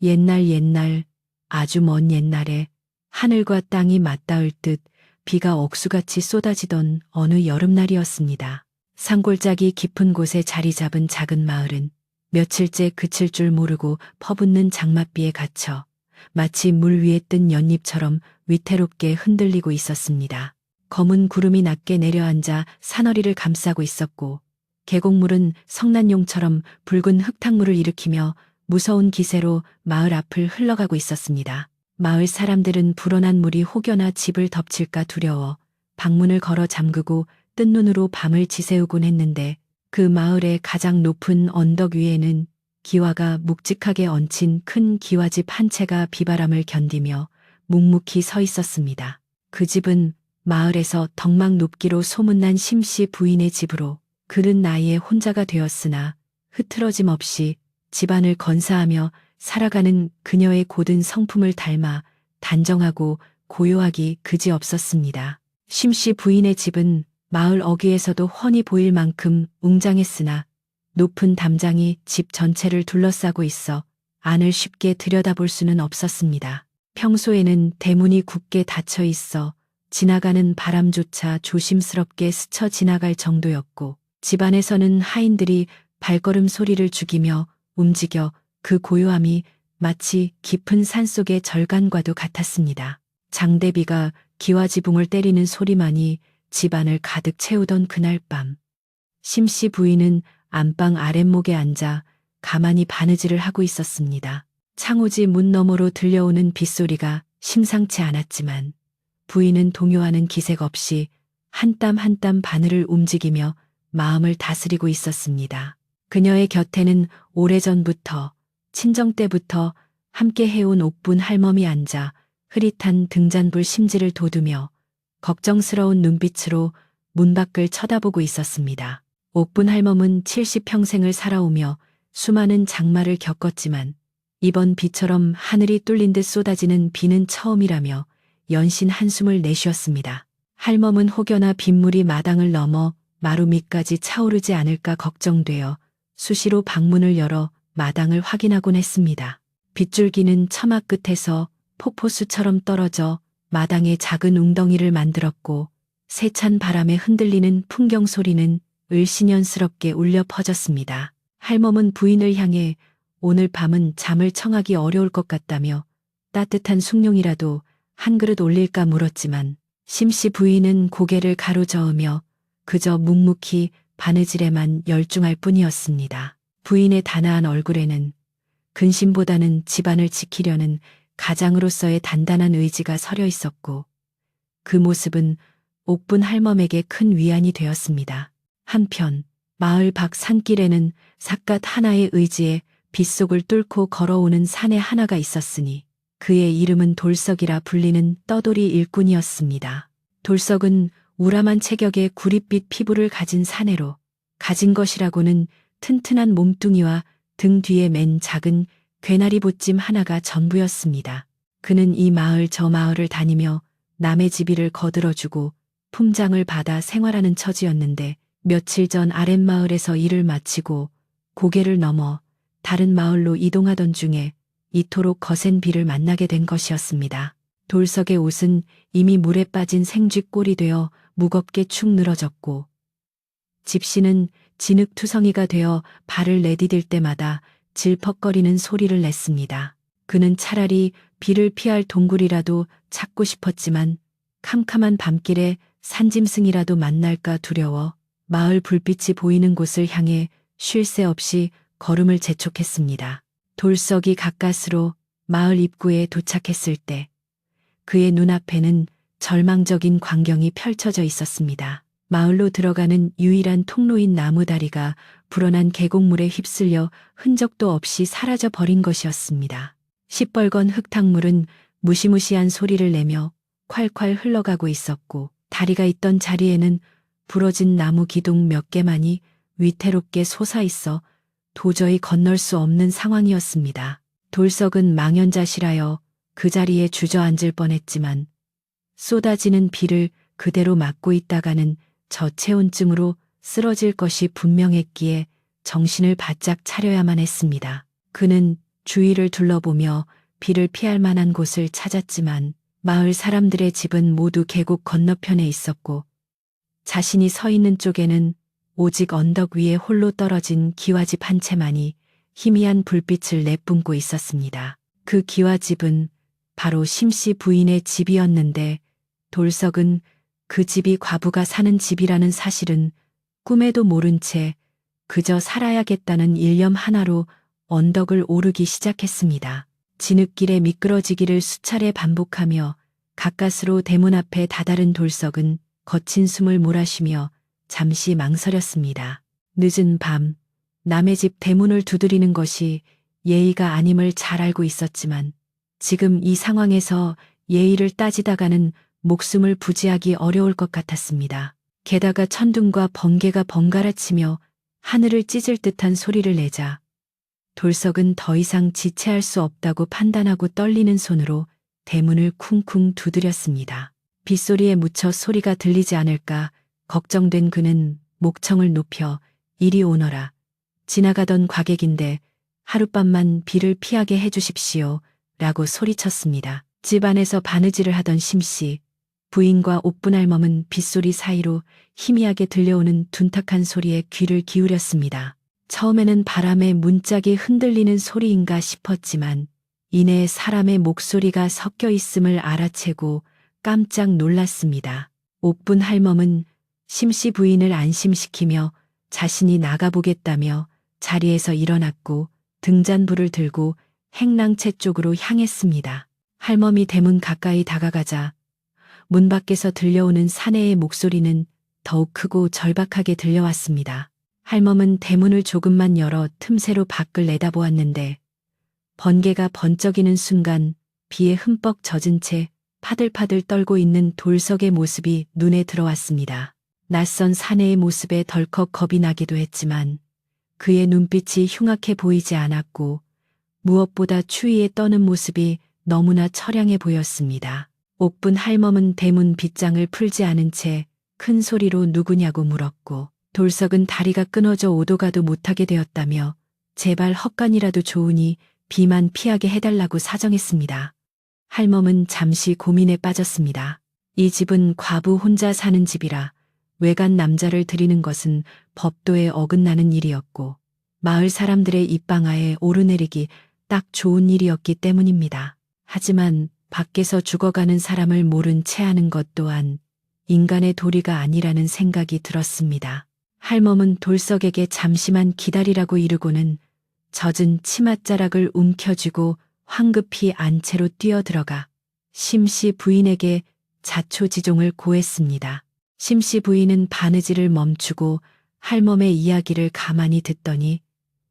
옛날, 아주 먼 옛날에 하늘과 땅이 맞닿을 듯 비가 억수같이 쏟아지던 어느 여름날이었습니다. 산골짜기 깊은 곳에 자리 잡은 작은 마을은 며칠째 그칠 줄 모르고 퍼붓는 장맛비에 갇혀 마치 물 위에 뜬 연잎처럼 위태롭게 흔들리고 있었습니다. 검은 구름이 낮게 내려앉아 산허리를 감싸고 있었고 계곡물은 성난용처럼 붉은 흙탕물을 일으키며 무서운 기세로 마을 앞을 흘러가고 있었습니다. 마을 사람들은 불어난 물이 혹여나 집을 덮칠까 두려워 방문을 걸어 잠그고 뜬 눈으로 밤을 지새우곤 했는데 그 마을의 가장 높은 언덕 위에는 기와가 묵직하게 얹힌 큰 기와집 한 채가 비바람을 견디며 묵묵히 서 있었습니다. 그 집은 마을에서 덕막 높기로 소문난 심씨 부인의 집으로 그는 나이에 혼자가 되었으나 흐트러짐 없이 집안을 건사하며 살아가는 그녀의 고든 성품을 닮아 단정하고 고요하기 그지없었습니다. 심씨 부인의 집은 마을 어귀에서도 훤히 보일 만큼 웅장했으나 높은 담장이 집 전체를 둘러싸고 있어 안을 쉽게 들여다볼 수는 없었습니다. 평소에는 대문이 굳게 닫혀 있어 지나가는 바람조차 조심스럽게 스쳐 지나갈 정도였고 집안에서는 하인들이 발걸음 소리를 죽이며 움직여 그 고요함이 마치 깊은 산속의 절간과도 같았습니다. 장대비가 기와지붕을 때리는 소리만이 집안을 가득 채우던 그날 밤 심씨 부인은 안방 아랫목에 앉아 가만히 바느질을 하고 있었습니다. 창호지 문 너머로 들려오는 빗소리가 심상치 않았지만 부인은 동요하는 기색 없이 한 땀 한 땀 바늘을 움직이며 마음을 다스리고 있었습니다. 그녀의 곁에는 오래전부터 친정 때부터 함께 해온 옥분 할멈이 앉아 흐릿한 등잔불 심지를 돋우며 걱정스러운 눈빛으로 문 밖을 쳐다보고 있었습니다. 옥분 할멈은 70평생을 살아오며 수많은 장마를 겪었지만 이번 비처럼 하늘이 뚫린 듯 쏟아지는 비는 처음이라며 연신 한숨을 내쉬었습니다. 할멈은 혹여나 빗물이 마당을 넘어 마루 밑까지 차오르지 않을까 걱정되어 수시로 방문을 열어 마당을 확인하곤 했습니다. 빗줄기는 처마 끝에서 폭포수처럼 떨어져 마당에 작은 웅덩이를 만들었고 세찬 바람에 흔들리는 풍경 소리는 을씨년스럽게 울려 퍼졌습니다. 할멈은 부인을 향해 오늘 밤은 잠을 청하기 어려울 것 같다며 따뜻한 숭늉이라도 한 그릇 올릴까 물었지만 심씨 부인은 고개를 가로저으며 그저 묵묵히 바느질에만 열중할 뿐이었습니다. 부인의 단아한 얼굴에는 근심보다는 집안을 지키려는 가장으로서의 단단한 의지가 서려 있었고 그 모습은 옥분 할멈에게 큰 위안이 되었습니다. 한편 마을 밖 산길에는 삿갓 하나의 의지에 빗속을 뚫고 걸어오는 사내 하나가 있었으니 그의 이름은 돌석이라 불리는 떠돌이 일꾼이었습니다. 돌석은 우람한 체격의 구릿빛 피부를 가진 사내로 가진 것이라고는 튼튼한 몸뚱이와 등 뒤에 맨 작은 괴나리 보찜 하나가 전부였습니다. 그는 이 마을 저 마을을 다니며 남의 집이를 거들어주고 품장을 받아 생활하는 처지였는데 며칠 전 아랫마을에서 일을 마치고 고개를 넘어 다른 마을로 이동하던 중에 이토록 거센 비를 만나게 된 것이었습니다. 돌석의 옷은 이미 물에 빠진 생쥐꼴이 되어 무겁게 축 늘어졌고 집시는 진흙투성이가 되어 발을 내디딜 때마다 질퍽거리는 소리를 냈습니다. 그는 차라리 비를 피할 동굴이라도 찾고 싶었지만 캄캄한 밤길에 산짐승이라도 만날까 두려워 마을 불빛이 보이는 곳을 향해 쉴 새 없이 걸음을 재촉했습니다. 돌석이 가까스로 마을 입구에 도착했을 때 그의 눈앞에는 절망적인 광경이 펼쳐져 있었습니다. 마을로 들어가는 유일한 통로인 나무다리가 불어난 계곡물에 휩쓸려 흔적도 없이 사라져 버린 것이었습니다. 시뻘건 흙탕물은 무시무시한 소리를 내며 콸콸 흘러가고 있었고 다리가 있던 자리에는 부러진 나무 기둥 몇 개만이 위태롭게 솟아있어 도저히 건널 수 없는 상황이었습니다. 돌석은 망연자실하여 그 자리에 주저앉을 뻔했지만 쏟아지는 비를 그대로 맞고 있다가는 저체온증으로 쓰러질 것이 분명했기에 정신을 바짝 차려야만 했습니다. 그는 주위를 둘러보며 비를 피할 만한 곳을 찾았지만 마을 사람들의 집은 모두 계곡 건너편에 있었고 자신이 서 있는 쪽에는 오직 언덕 위에 홀로 떨어진 기와집 한 채만이 희미한 불빛을 내뿜고 있었습니다. 그 기와집은 바로 심씨 부인의 집이었는데 돌석은 그 집이 과부가 사는 집이라는 사실은 꿈에도 모른 채 그저 살아야겠다는 일념 하나로 언덕을 오르기 시작했습니다. 진흙길에 미끄러지기를 수차례 반복하며 가까스로 대문 앞에 다다른 돌석은 거친 숨을 몰아쉬며 잠시 망설였습니다. 늦은 밤 남의 집 대문을 두드리는 것이 예의가 아님을 잘 알고 있었지만 지금 이 상황에서 예의를 따지다가는 목숨을 부지하기 어려울 것 같았습니다. 게다가 천둥과 번개가 번갈아치며 하늘을 찢을 듯한 소리를 내자 돌석은 더 이상 지체할 수 없다고 판단하고 떨리는 손으로 대문을 쿵쿵 두드렸습니다. 빗소리에 묻혀 소리가 들리지 않을까 걱정된 그는 목청을 높여 이리 오너라. 지나가던 과객인데 하룻밤만 비를 피하게 해주십시오. 라고 소리쳤습니다. 집 안에서 바느질을 하던 심씨, 부인과 옥분할멈은 빗소리 사이로 희미하게 들려오는 둔탁한 소리에 귀를 기울였습니다. 처음에는 바람에 문짝이 흔들리는 소리인가 싶었지만 이내 사람의 목소리가 섞여 있음을 알아채고 깜짝 놀랐습니다. 옥분할멈은 심씨 부인을 안심시키며 자신이 나가보겠다며 자리에서 일어났고 등잔불을 들고 행랑채 쪽으로 향했습니다. 할멈이 대문 가까이 다가가자 문 밖에서 들려오는 사내의 목소리는 더욱 크고 절박하게 들려왔습니다. 할멈은 대문을 조금만 열어 틈새로 밖을 내다보았는데 번개가 번쩍이는 순간 비에 흠뻑 젖은 채 파들파들 떨고 있는 돌석의 모습이 눈에 들어왔습니다. 낯선 사내의 모습에 덜컥 겁이 나기도 했지만 그의 눈빛이 흉악해 보이지 않았고 무엇보다 추위에 떠는 모습이 너무나 처량해 보였습니다. 옥분 할멈은 대문 빗장을 풀지 않은 채 큰 소리로 누구냐고 물었고 돌석은 다리가 끊어져 오도 가도 못하게 되었다며 제발 헛간이라도 좋으니 비만 피하게 해달라고 사정했습니다. 할멈은 잠시 고민에 빠졌습니다. 이 집은 과부 혼자 사는 집이라 외간 남자를 들이는 것은 법도에 어긋나는 일이었고 마을 사람들의 입방아에 오르내리기 딱 좋은 일이었기 때문입니다. 하지만 밖에서 죽어가는 사람을 모른 채 하는 것 또한 인간의 도리가 아니라는 생각이 들었습니다. 할멈은 돌석에게 잠시만 기다리라고 이르고는 젖은 치맛자락을 움켜쥐고 황급히 안채로 뛰어들어가 심씨 부인에게 자초지종을 고했습니다. 심씨 부인은 바느질을 멈추고 할멈의 이야기를 가만히 듣더니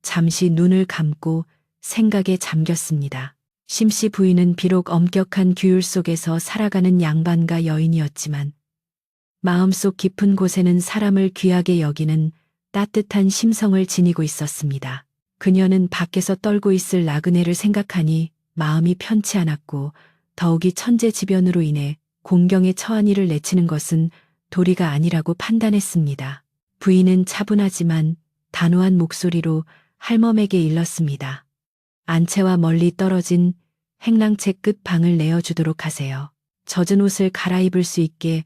잠시 눈을 감고 생각에 잠겼습니다. 심씨 부인은 비록 엄격한 규율 속에서 살아가는 양반가 여인이었지만 마음속 깊은 곳에는 사람을 귀하게 여기는 따뜻한 심성을 지니고 있었습니다. 그녀는 밖에서 떨고 있을 나그네를 생각하니 마음이 편치 않았고 더욱이 천재지변으로 인해 공경에 처한 이를 내치는 것은 도리가 아니라고 판단했습니다. 부인은 차분하지만 단호한 목소리로 할멈에게 일렀습니다. 안채와 멀리 떨어진 행랑채 끝 방을 내어주도록 하세요. 젖은 옷을 갈아입을 수 있게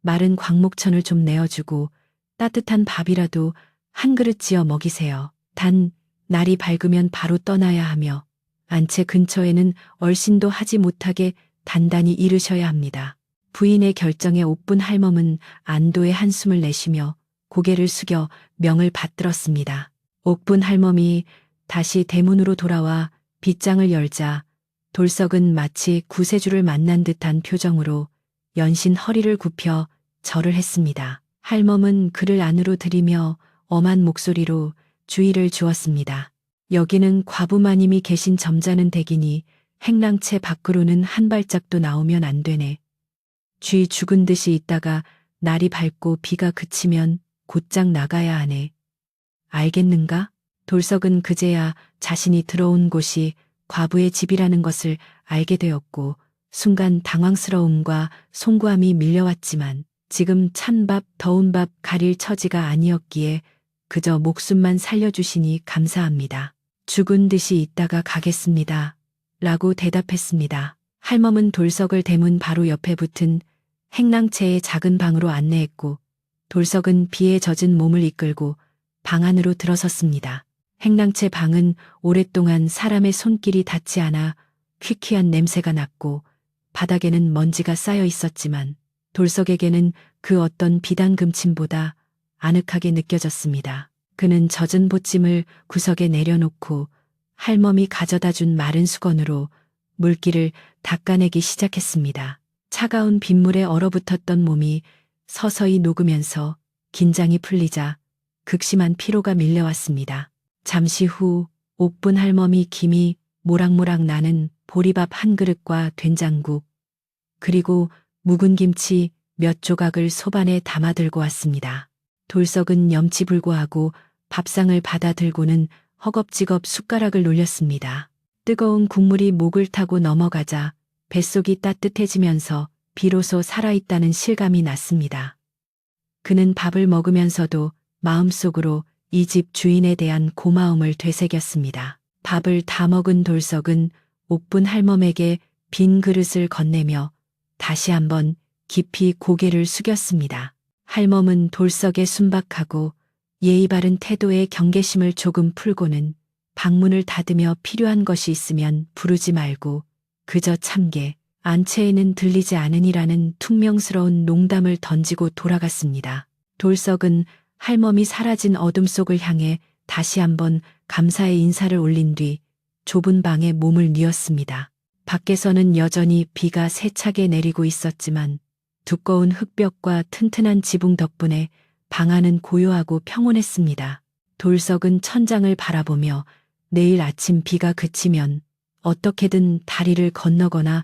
마른 광목천을 좀 내어주고 따뜻한 밥이라도 한 그릇 지어 먹이세요. 단 날이 밝으면 바로 떠나야 하며 안채 근처에는 얼씬도 하지 못하게 단단히 이르셔야 합니다. 부인의 결정에 옥분 할멈은 안도의 한숨을 내쉬며 고개를 숙여 명을 받들었습니다. 옥분 할멈이 다시 대문으로 돌아와 빗장을 열자 돌석은 마치 구세주를 만난 듯한 표정으로 연신 허리를 굽혀 절을 했습니다. 할멈은 그를 안으로 들이며 엄한 목소리로 주의를 주었습니다. 여기는 과부마님이 계신 점잖은 댁이니 행랑채 밖으로는 한 발짝도 나오면 안 되네. 쥐 죽은 듯이 있다가 날이 밝고 비가 그치면 곧장 나가야 하네. 알겠는가? 돌석은 그제야 자신이 들어온 곳이 과부의 집이라는 것을 알게 되었고 순간 당황스러움과 송구함이 밀려왔지만 지금 찬밥 더운 밥 가릴 처지가 아니었기에 그저 목숨만 살려주시니 감사합니다. 죽은 듯이 있다가 가겠습니다. 라고 대답했습니다. 할멈은 돌석을 대문 바로 옆에 붙은 행랑채의 작은 방으로 안내했고 돌석은 비에 젖은 몸을 이끌고 방 안으로 들어섰습니다. 행랑채 방은 오랫동안 사람의 손길이 닿지 않아 퀴퀴한 냄새가 났고 바닥에는 먼지가 쌓여 있었지만 돌석에게는 그 어떤 비단 금침보다 아늑하게 느껴졌습니다. 그는 젖은 보찜을 구석에 내려놓고 할멈이 가져다 준 마른 수건으로 물기를 닦아내기 시작했습니다. 차가운 빗물에 얼어붙었던 몸이 서서히 녹으면서 긴장이 풀리자 극심한 피로가 밀려왔습니다. 잠시 후 옥분 할멈이 김이 모락모락 나는 보리밥 한 그릇과 된장국 그리고 묵은 김치 몇 조각을 소반에 담아 들고 왔습니다. 돌석은 염치불고하고 밥상을 받아 들고는 허겁지겁 숟가락을 놀렸습니다. 뜨거운 국물이 목을 타고 넘어가자 뱃속이 따뜻해지면서 비로소 살아있다는 실감이 났습니다. 그는 밥을 먹으면서도 마음속으로 이 집 주인에 대한 고마움을 되새겼습니다. 밥을 다 먹은 돌석은 옥분 할멈에게 빈 그릇을 건네며 다시 한번 깊이 고개를 숙였습니다. 할멈은 돌석의 순박하고 예의 바른 태도에 경계심을 조금 풀고는 방문을 닫으며 필요한 것이 있으면 부르지 말고 그저 참게 안채에는 들리지 않으니라는 퉁명스러운 농담을 던지고 돌아갔습니다. 돌석은 할멈이 사라진 어둠 속을 향해 다시 한번 감사의 인사를 올린 뒤 좁은 방에 몸을 뉘었습니다. 밖에서는 여전히 비가 세차게 내리고 있었지만 두꺼운 흙벽과 튼튼한 지붕 덕분에 방 안은 고요하고 평온했습니다. 돌석은 천장을 바라보며 내일 아침 비가 그치면 어떻게든 다리를 건너거나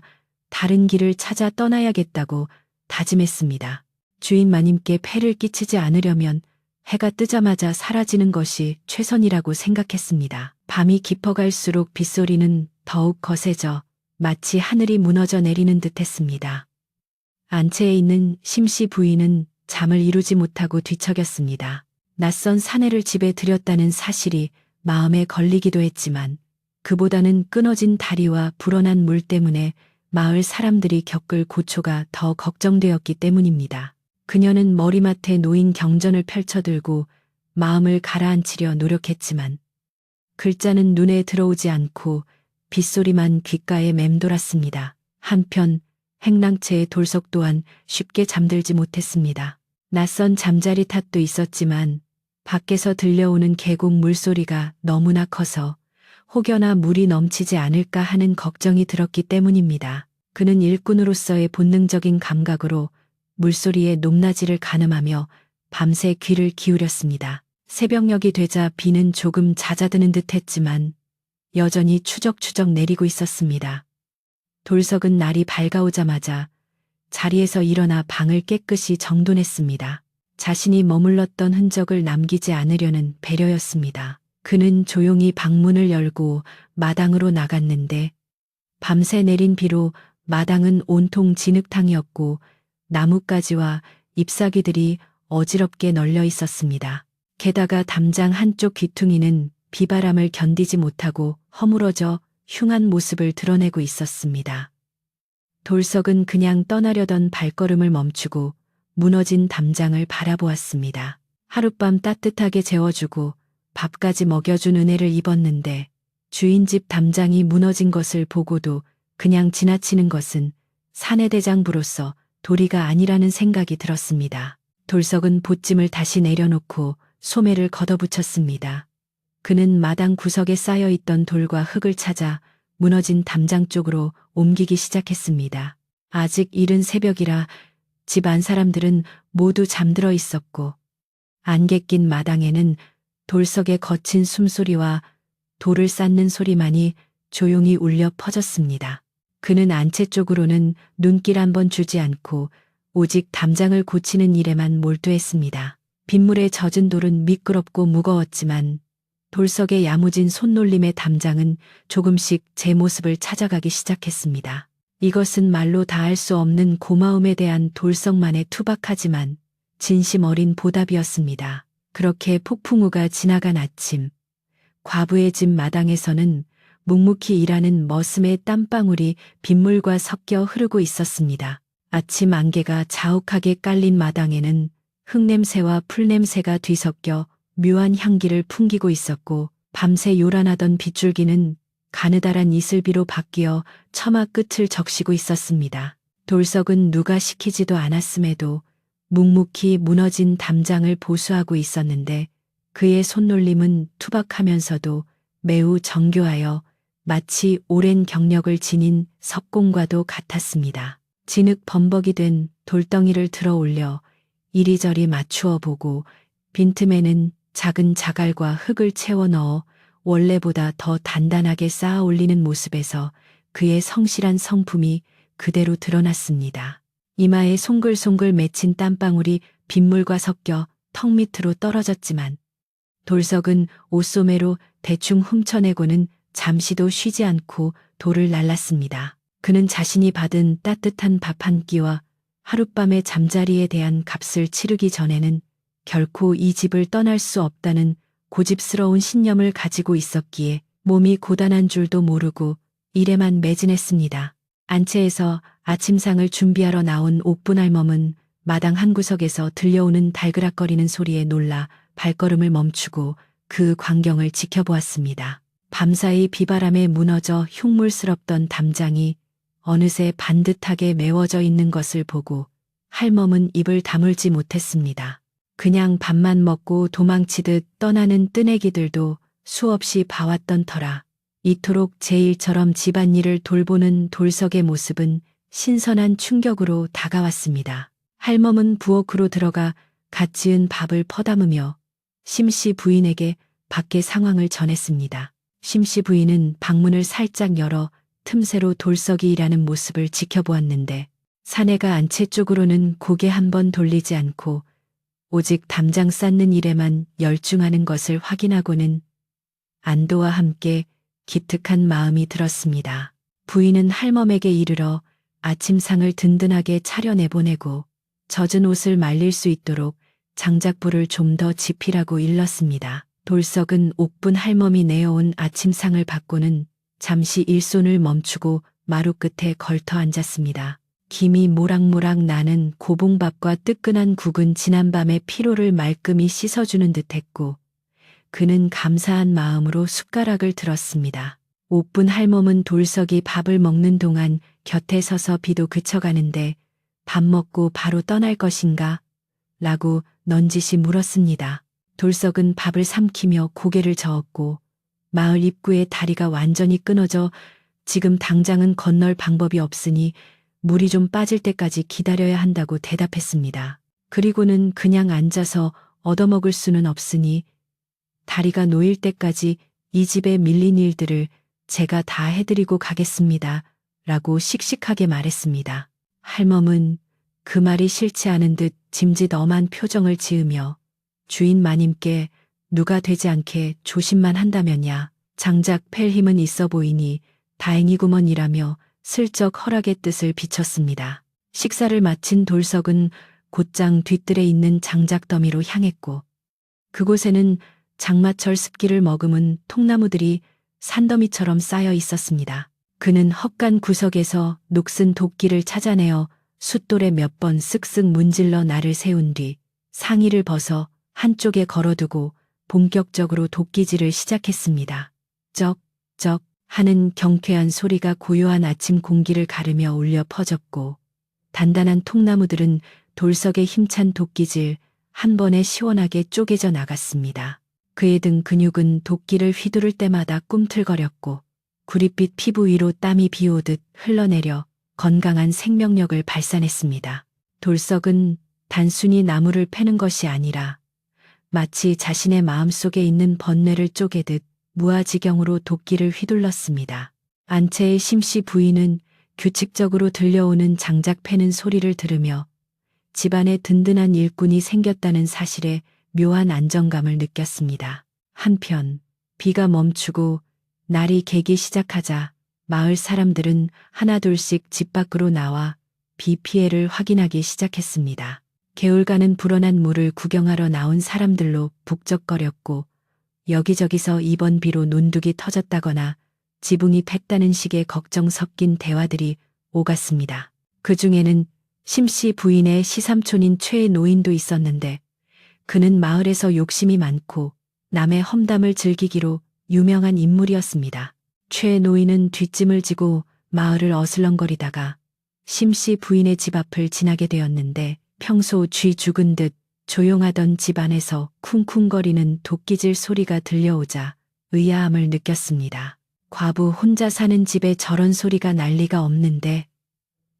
다른 길을 찾아 떠나야겠다고 다짐했습니다. 주인 마님께 폐를 끼치지 않으려면 해가 뜨자마자 사라지는 것이 최선이라고 생각했습니다. 밤이 깊어갈수록 빗소리는 더욱 거세져 마치 하늘이 무너져 내리는 듯했습니다. 안채에 있는 심씨 부인은 잠을 이루지 못하고 뒤척였습니다. 낯선 사내를 집에 들였다는 사실이 마음에 걸리기도 했지만 그보다는 끊어진 다리와 불어난 물 때문에 마을 사람들이 겪을 고초가 더 걱정되었기 때문입니다. 그녀는 머리맡에 놓인 경전을 펼쳐들고 마음을 가라앉히려 노력했지만 글자는 눈에 들어오지 않고 빗소리만 귓가에 맴돌았습니다. 한편 행랑채의 돌석 또한 쉽게 잠들지 못했습니다. 낯선 잠자리 탓도 있었지만 밖에서 들려오는 계곡 물소리가 너무나 커서 혹여나 물이 넘치지 않을까 하는 걱정이 들었기 때문입니다. 그는 일꾼으로서의 본능적인 감각으로 물소리의 높낮이를 가늠하며 밤새 귀를 기울였습니다. 새벽녘이 되자 비는 조금 잦아드는 듯 했지만 여전히 추적추적 내리고 있었습니다. 돌석은 날이 밝아오자마자 자리에서 일어나 방을 깨끗이 정돈했습니다. 자신이 머물렀던 흔적을 남기지 않으려는 배려였습니다. 그는 조용히 방문을 열고 마당으로 나갔는데 밤새 내린 비로 마당은 온통 진흙탕이었고 나뭇가지와 잎사귀들이 어지럽게 널려 있었습니다. 게다가 담장 한쪽 귀퉁이는 비바람을 견디지 못하고 허물어져 흉한 모습을 드러내고 있었습니다. 돌석은 그냥 떠나려던 발걸음을 멈추고 무너진 담장을 바라보았습니다. 하룻밤 따뜻하게 재워주고 밥까지 먹여준 은혜를 입었는데 주인 집 담장이 무너진 것을 보고도 그냥 지나치는 것은 사내대장부로서 도리가 아니라는 생각이 들었습니다. 돌석은 보찜을 다시 내려놓고 소매를 걷어붙였습니다. 그는 마당 구석에 쌓여있던 돌과 흙을 찾아 무너진 담장 쪽으로 옮기기 시작했습니다. 아직 이른 새벽이라 집 안 사람들은 모두 잠들어 있었고 안개 낀 마당에는 돌석의 거친 숨소리와 돌을 쌓는 소리만이 조용히 울려 퍼졌습니다. 그는 안채 쪽으로는 눈길 한번 주지 않고 오직 담장을 고치는 일에만 몰두했습니다. 빗물에 젖은 돌은 미끄럽고 무거웠지만 돌석의 야무진 손놀림의 담장은 조금씩 제 모습을 찾아가기 시작했습니다. 이것은 말로 다할 수 없는 고마움에 대한 돌석만의 투박하지만 진심 어린 보답이었습니다. 그렇게 폭풍우가 지나간 아침, 과부의 집 마당에서는 묵묵히 일하는 머슴의 땀방울이 빗물과 섞여 흐르고 있었습니다. 아침 안개가 자욱하게 깔린 마당에는 흙냄새와 풀냄새가 뒤섞여 묘한 향기를 풍기고 있었고, 밤새 요란하던 빗줄기는 가느다란 이슬비로 바뀌어 처마 끝을 적시고 있었습니다. 돌석은 누가 시키지도 않았음에도 묵묵히 무너진 담장을 보수하고 있었는데, 그의 손놀림은 투박하면서도 매우 정교하여 마치 오랜 경력을 지닌 석공과도 같았습니다. 진흙 범벅이 된 돌덩이를 들어 올려 이리저리 맞추어 보고 빈틈에는 작은 자갈과 흙을 채워 넣어 원래보다 더 단단하게 쌓아 올리는 모습에서 그의 성실한 성품이 그대로 드러났습니다. 이마에 송글송글 맺힌 땀방울이 빗물과 섞여 턱 밑으로 떨어졌지만 돌석은 옷소매로 대충 훔쳐내고는 잠시도 쉬지 않고 돌을 날랐습니다. 그는 자신이 받은 따뜻한 밥 한 끼와 하룻밤의 잠자리에 대한 값을 치르기 전에는 결코 이 집을 떠날 수 없다는 고집스러운 신념을 가지고 있었기에 몸이 고단한 줄도 모르고 일에만 매진했습니다. 안채에서 아침상을 준비하러 나온 옥분 할멈은 마당 한 구석에서 들려오는 달그락거리는 소리에 놀라 발걸음을 멈추고 그 광경을 지켜보았습니다. 밤사이 비바람에 무너져 흉물스럽던 담장이 어느새 반듯하게 메워져 있는 것을 보고 할멈은 입을 다물지 못했습니다. 그냥 밥만 먹고 도망치듯 떠나는 뜨내기들도 수없이 봐왔던 터라 이토록 제1처럼 집안일을 돌보는 돌석의 모습은 신선한 충격으로 다가왔습니다. 할멈은 부엌으로 들어가 갓 지은 밥을 퍼담으며 심씨 부인에게 밖의 상황을 전했습니다. 심씨 부인은 방문을 살짝 열어 틈새로 돌석이 일하는 모습을 지켜보았는데 사내가 안채 쪽으로는 고개 한번 돌리지 않고 오직 담장 쌓는 일에만 열중하는 것을 확인하고는 안도와 함께 기특한 마음이 들었습니다. 부인은 할멈에게 이르러 아침상을 든든하게 차려내보내고 젖은 옷을 말릴 수 있도록 장작불을 좀 더 지피라고 일렀습니다. 돌석은 옥분 할멈이 내어온 아침상을 받고는 잠시 일손을 멈추고 마루 끝에 걸터 앉았습니다. 김이 모락모락 나는 고봉밥과 뜨끈한 국은 지난밤의 피로를 말끔히 씻어주는 듯했고 그는 감사한 마음으로 숟가락을 들었습니다. 옥분 할멈은 돌석이 밥을 먹는 동안 곁에 서서 비도 그쳐가는데 밥 먹고 바로 떠날 것인가? 라고 넌지시 물었습니다. 돌석은 밥을 삼키며 고개를 저었고 마을 입구의 다리가 완전히 끊어져 지금 당장은 건널 방법이 없으니 물이 좀 빠질 때까지 기다려야 한다고 대답했습니다. 그리고는 그냥 앉아서 얻어먹을 수는 없으니 다리가 놓일 때까지 이 집에 밀린 일들을 제가 다 해드리고 가겠습니다. 라고 씩씩하게 말했습니다. 할멈은 그 말이 싫지 않은 듯 짐짓 엄한 표정을 지으며 주인 마님께 누가 되지 않게 조심만 한다면야 장작 팰 힘은 있어 보이니 다행이구먼이라며 슬쩍 허락의 뜻을 비쳤습니다. 식사를 마친 돌석은 곧장 뒷뜰에 있는 장작더미로 향했고 그곳에는 장마철 습기를 머금은 통나무들이 산더미처럼 쌓여 있었습니다. 그는 헛간 구석에서 녹슨 도끼를 찾아내어 숫돌에 몇 번 쓱쓱 문질러 날을 세운 뒤 상의를 벗어 한쪽에 걸어두고 본격적으로 도끼질을 시작했습니다. 쩍쩍 하는 경쾌한 소리가 고요한 아침 공기를 가르며 울려 퍼졌고 단단한 통나무들은 돌석의 힘찬 도끼질 한 번에 시원하게 쪼개져 나갔습니다. 그의 등 근육은 도끼를 휘두를 때마다 꿈틀거렸고 구릿빛 피부 위로 땀이 비오듯 흘러내려 건강한 생명력을 발산했습니다. 돌석은 단순히 나무를 패는 것이 아니라 마치 자신의 마음속에 있는 번뇌를 쪼개듯 무아지경으로 도끼를 휘둘렀습니다. 안채의 심씨 부인은 규칙적으로 들려오는 장작 패는 소리를 들으며 집안에 든든한 일꾼이 생겼다는 사실에 묘한 안정감을 느꼈습니다. 한편 비가 멈추고 날이 개기 시작하자 마을 사람들은 하나둘씩 집 밖으로 나와 비 피해를 확인하기 시작했습니다. 개울가는 불어난 물을 구경하러 나온 사람들로 북적거렸고 여기저기서 이번 비로 논둑이 터졌다거나 지붕이 팼다는 식의 걱정 섞인 대화들이 오갔습니다. 그 중에는 심씨 부인의 시삼촌인 최 노인도 있었는데 그는 마을에서 욕심이 많고 남의 험담을 즐기기로 유명한 인물이었습니다. 최 노인은 뒷짐을 지고 마을을 어슬렁거리다가 심씨 부인의 집 앞을 지나게 되었는데 평소 쥐 죽은 듯 조용하던 집 안에서 쿵쿵거리는 도끼질 소리가 들려오자 의아함을 느꼈습니다. 과부 혼자 사는 집에 저런 소리가 날 리가 없는데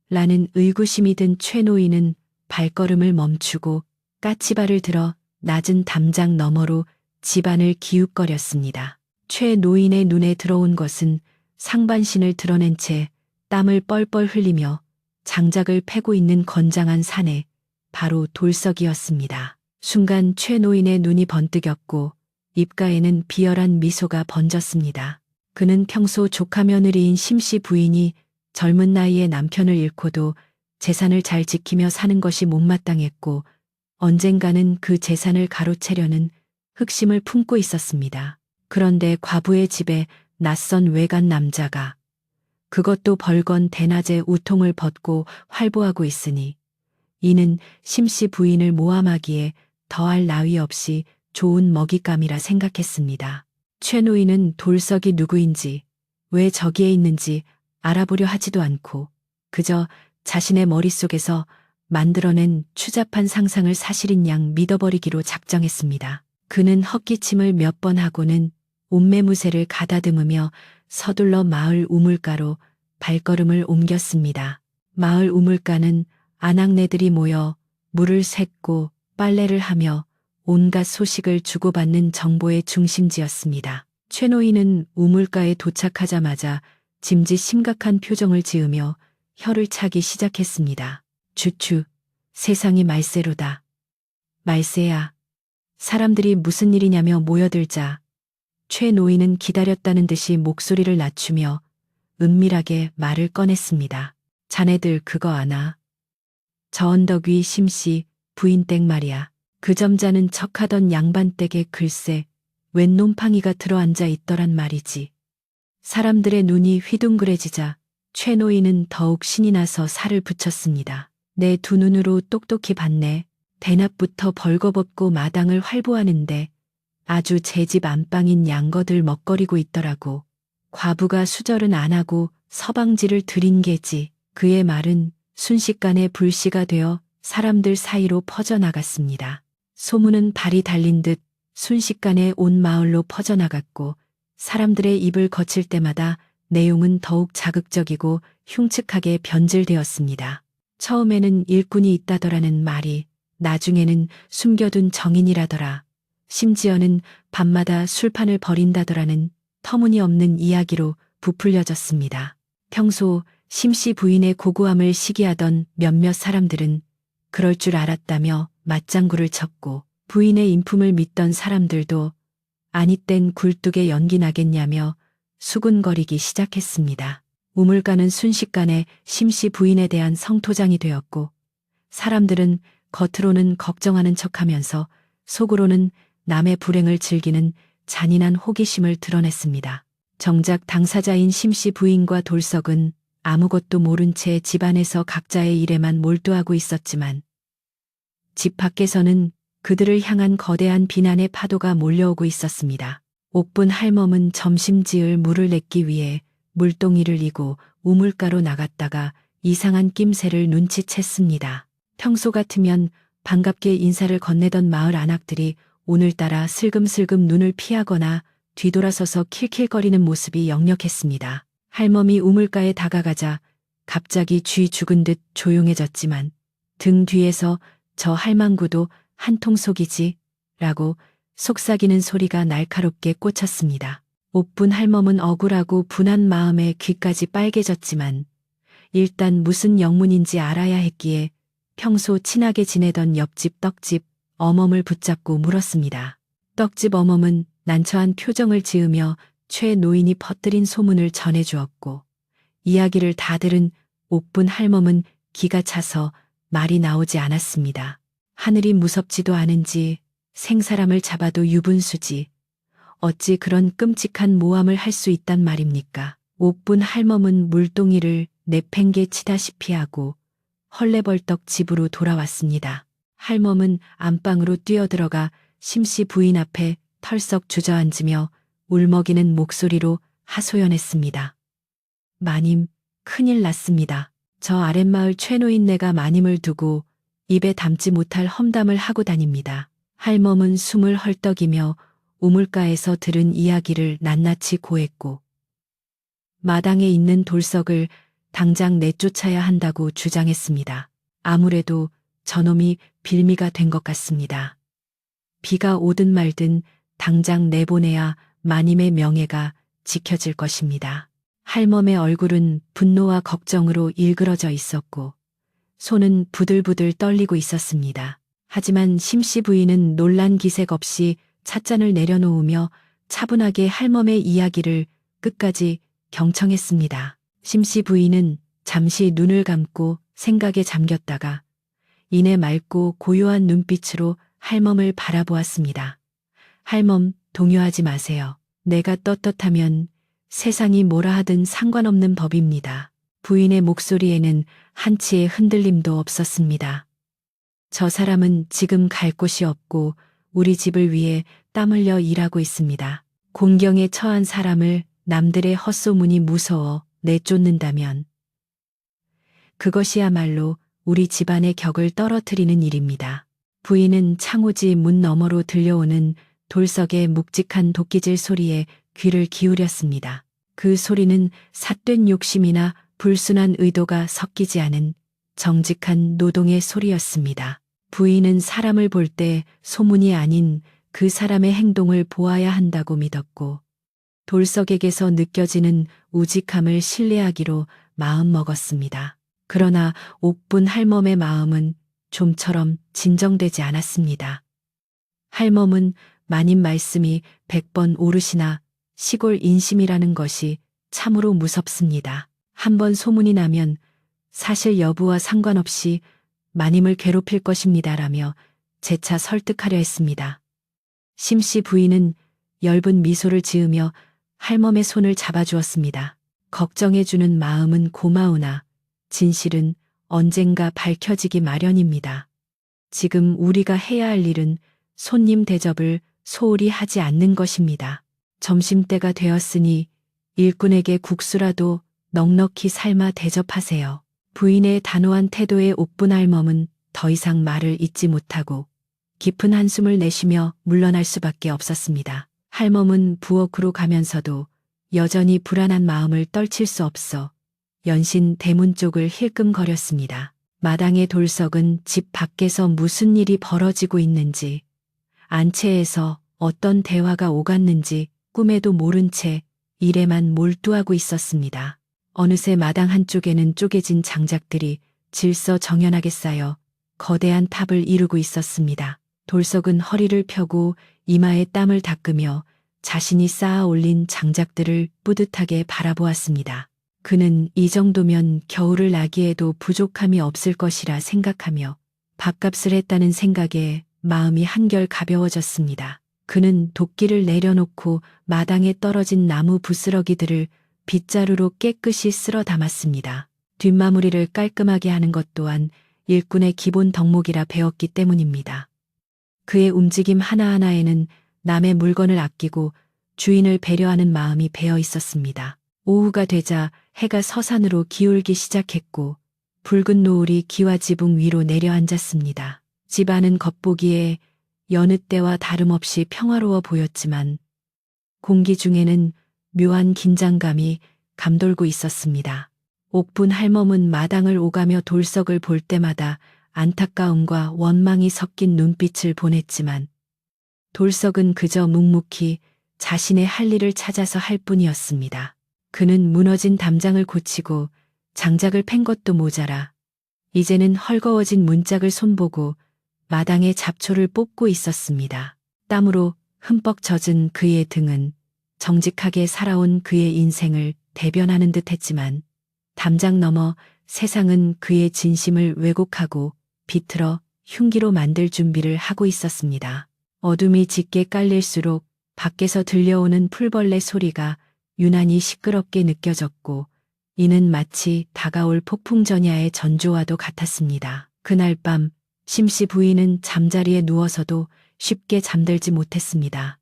라는 의구심이 든 최 노인은 발걸음을 멈추고 까치발을 들어 낮은 담장 너머로 집안을 기웃거렸습니다. 최 노인의 눈에 들어온 것은 상반신을 드러낸 채 땀을 뻘뻘 흘리며 장작을 패고 있는 건장한 사내, 바로 돌석이었습니다. 순간 최 노인의 눈이 번뜩였고 입가에는 비열한 미소가 번졌습니다. 그는 평소 조카 며느리인 심씨 부인이 젊은 나이에 남편을 잃고도 재산을 잘 지키며 사는 것이 못마땅했고 언젠가는 그 재산을 가로채려는 흑심을 품고 있었습니다. 그런데 과부의 집에 낯선 외간 남자가 그것도 벌건 대낮에 우통을 벗고 활보하고 있으니 이는 심씨 부인을 모함하기에 더할 나위 없이 좋은 먹잇감이라 생각했습니다. 최 노인은 돌석이 누구인지 왜 저기에 있는지 알아보려 하지도 않고 그저 자신의 머릿속에서 만들어낸 추잡한 상상을 사실인 양 믿어버리기로 작정했습니다. 그는 헛기침을 몇 번 하고는 옷매무새를 가다듬으며 서둘러 마을 우물가로 발걸음을 옮겼습니다. 마을 우물가는 아낙네들이 모여 물을 샜고 빨래를 하며 온갖 소식을 주고받는 정보의 중심지였습니다. 최 노인은 우물가에 도착하자마자 짐짓 심각한 표정을 지으며 혀를 차기 시작했습니다. 주추, 세상이 말세로다. 말세야. 사람들이 무슨 일이냐며 모여들자 최 노인은 기다렸다는 듯이 목소리를 낮추며 은밀하게 말을 꺼냈습니다. 자네들 그거 아나? 저 언덕 위 심씨 부인 댁 말이야. 그 점잖은 척하던 양반 댁에 글쎄 웬 놈팡이가 들어앉아 있더란 말이지. 사람들의 눈이 휘둥그레지자 최 노인은 더욱 신이 나서 살을 붙였습니다. 내 두 눈으로 똑똑히 봤네. 대낮부터 벌거벗고 마당을 활보하는데 아주 제 집 안방인 양거들 먹거리고 있더라고. 과부가 수절은 안 하고 서방지를 들인 게지. 그의 말은 순식간에 불씨가 되어 사람들 사이로 퍼져나갔습니다. 소문은 발이 달린 듯 순식간에 온 마을로 퍼져나갔고 사람들의 입을 거칠 때마다 내용은 더욱 자극적이고 흉측하게 변질되었습니다. 처음에는 일꾼이 있다더라는 말이 나중에는 숨겨둔 정인이라더라. 심지어는 밤마다 술판을 벌인다더라는 터무니없는 이야기로 부풀려졌습니다. 평소 심씨 부인의 고고함을 시기하던 몇몇 사람들은 그럴 줄 알았다며 맞장구를 쳤고 부인의 인품을 믿던 사람들도 아니 땐 굴뚝에 연기 나겠냐며 수군거리기 시작했습니다. 우물가는 순식간에 심씨 부인에 대한 성토장이 되었고 사람들은 겉으로는 걱정하는 척하면서 속으로는 남의 불행을 즐기는 잔인한 호기심을 드러냈습니다. 정작 당사자인 심씨 부인과 돌석은 아무것도 모른 채 집안에서 각자의 일에만 몰두하고 있었지만 집 밖에서는 그들을 향한 거대한 비난의 파도가 몰려오고 있었습니다. 옥분 할멈은 점심 지을 물을 냈기 위해 물동이를 이고 우물가로 나갔다가 이상한 낌새를 눈치챘습니다. 평소 같으면 반갑게 인사를 건네던 마을 안악들이 오늘따라 슬금슬금 눈을 피하거나 뒤돌아서서 킬킬거리는 모습이 역력했습니다. 할멈이 우물가에 다가가자 갑자기 쥐 죽은 듯 조용해졌지만 등 뒤에서 저 할망구도 한통 속이지 라고 속삭이는 소리가 날카롭게 꽂혔습니다. 옥분 할멈은 억울하고 분한 마음에 귀까지 빨개졌지만 일단 무슨 영문인지 알아야 했기에 평소 친하게 지내던 옆집 떡집 어멈을 붙잡고 물었습니다. 떡집 어멈은 난처한 표정을 지으며 최 노인이 퍼뜨린 소문을 전해주었고 이야기를 다 들은 옥분 할멈은 기가 차서 말이 나오지 않았습니다. 하늘이 무섭지도 않은지 생사람을 잡아도 유분수지 어찌 그런 끔찍한 모함을 할 수 있단 말입니까? 옥분 할멈은 물동이를 내팽개치다시피 하고 헐레벌떡 집으로 돌아왔습니다. 할멈은 안방으로 뛰어들어가 심씨 부인 앞에 털썩 주저앉으며 울먹이는 목소리로 하소연했습니다. 마님, 큰일 났습니다. 저 아랫마을 최노인네가 마님을 두고 입에 담지 못할 험담을 하고 다닙니다. 할멈은 숨을 헐떡이며 우물가에서 들은 이야기를 낱낱이 고했고 마당에 있는 돌석을 당장 내쫓아야 한다고 주장했습니다. 아무래도 저놈이 빌미가 된 것 같습니다. 비가 오든 말든 당장 내보내야 마님의 명예가 지켜질 것입니다. 할멈의 얼굴은 분노와 걱정으로 일그러져 있었고 손은 부들부들 떨리고 있었습니다. 하지만 심씨 부인은 놀란 기색 없이 찻잔을 내려놓으며 차분하게 할멈의 이야기를 끝까지 경청했습니다. 심씨 부인은 잠시 눈을 감고 생각에 잠겼다가 이내 맑고 고요한 눈빛으로 할멈을 바라보았습니다. 할멈, 동요하지 마세요. 내가 떳떳하면 세상이 뭐라 하든 상관없는 법입니다. 부인의 목소리에는 한치의 흔들림도 없었습니다. 저 사람은 지금 갈 곳이 없고 우리 집을 위해 땀 흘려 일하고 있습니다. 곤경에 처한 사람을 남들의 헛소문이 무서워 내쫓는다면 그것이야말로 우리 집안의 격을 떨어뜨리는 일입니다. 부인은 창호지 문 너머로 들려오는 돌석의 묵직한 도끼질 소리에 귀를 기울였습니다. 그 소리는 삿된 욕심이나 불순한 의도가 섞이지 않은 정직한 노동의 소리였습니다. 부인은 사람을 볼 때 소문이 아닌 그 사람의 행동을 보아야 한다고 믿었고 돌석에게서 느껴지는 우직함을 신뢰하기로 마음먹었습니다. 그러나 옥분 할멈의 마음은 좀처럼 진정되지 않았습니다. 할멈은 마님 말씀이 100번 오르시나 시골 인심이라는 것이 참으로 무섭습니다. 한번 소문이 나면 사실 여부와 상관없이 마님을 괴롭힐 것입니다라며 재차 설득하려 했습니다. 심씨 부인은 엷은 미소를 지으며 할멈의 손을 잡아주었습니다. 걱정해주는 마음은 고마우나 진실은 언젠가 밝혀지기 마련입니다. 지금 우리가 해야 할 일은 손님 대접을 소홀히 하지 않는 것입니다. 점심때가 되었으니 일꾼에게 국수라도 넉넉히 삶아 대접하세요. 부인의 단호한 태도에 옥분 할멈은 더 이상 말을 잇지 못하고 깊은 한숨을 내쉬며 물러날 수밖에 없었습니다. 할멈은 부엌으로 가면서도 여전히 불안한 마음을 떨칠 수 없어 연신 대문 쪽을 힐끔거렸습니다. 마당의 돌석은 집 밖에서 무슨 일이 벌어지고 있는지, 안채에서 어떤 대화가 오갔는지 꿈에도 모른 채 일에만 몰두하고 있었습니다. 어느새 마당 한쪽에는 쪼개진 장작들이 질서정연하게 쌓여 거대한 탑을 이루고 있었습니다. 돌석은 허리를 펴고 이마에 땀을 닦으며 자신이 쌓아 올린 장작들을 뿌듯하게 바라보았습니다. 그는 이 정도면 겨울을 나기에도 부족함이 없을 것이라 생각하며 밥값을 했다는 생각에 마음이 한결 가벼워졌습니다. 그는 도끼를 내려놓고 마당에 떨어진 나무 부스러기들을 빗자루로 깨끗이 쓸어 담았습니다. 뒷마무리를 깔끔하게 하는 것 또한 일꾼의 기본 덕목이라 배웠기 때문입니다. 그의 움직임 하나하나에는 남의 물건을 아끼고 주인을 배려하는 마음이 배어 있었습니다. 오후가 되자 해가 서산으로 기울기 시작했고 붉은 노을이 기와 지붕 위로 내려앉았습니다. 집안은 겉보기에 여느 때와 다름없이 평화로워 보였지만 공기 중에는 묘한 긴장감이 감돌고 있었습니다. 옥분 할멈은 마당을 오가며 돌석을 볼 때마다 안타까움과 원망이 섞인 눈빛을 보냈지만 돌석은 그저 묵묵히 자신의 할 일을 찾아서 할 뿐이었습니다. 그는 무너진 담장을 고치고 장작을 팬 것도 모자라 이제는 헐거워진 문짝을 손보고 마당에 잡초를 뽑고 있었습니다. 땀으로 흠뻑 젖은 그의 등은 정직하게 살아온 그의 인생을 대변하는 듯 했지만 담장 너머 세상은 그의 진심을 왜곡하고 비틀어 흉기로 만들 준비를 하고 있었습니다. 어둠이 짙게 깔릴수록 밖에서 들려오는 풀벌레 소리가 유난히 시끄럽게 느껴졌고 이는 마치 다가올 폭풍전야의 전조와도 같았습니다. 그날 밤 심씨 부인은 잠자리에 누워서도 쉽게 잠들지 못했습니다.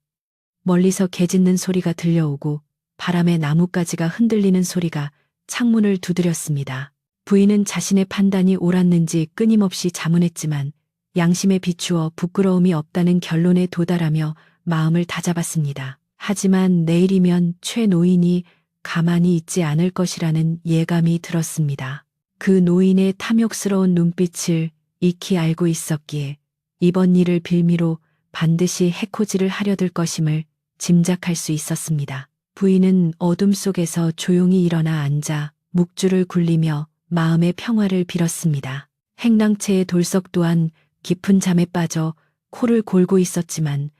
멀리서 개 짖는 소리가 들려오고 바람에 나뭇가지가 흔들리는 소리가 창문을 두드렸습니다. 부인은 자신의 판단이 옳았는지 끊임없이 자문했지만 양심에 비추어 부끄러움이 없다는 결론에 도달하며 마음을 다잡았습니다. 하지만 내일이면 최 노인이 가만히 있지 않을 것이라는 예감이 들었습니다. 그 노인의 탐욕스러운 눈빛을 익히 알고 있었기에 이번 일을 빌미로 반드시 해코지를 하려들 것임을 짐작할 수 있었습니다. 부인은 어둠 속에서 조용히 일어나 앉아 묵주를 굴리며 마음의 평화를 빌었습니다. 행랑채의 돌석 또한 깊은 잠에 빠져 코를 골고 있었지만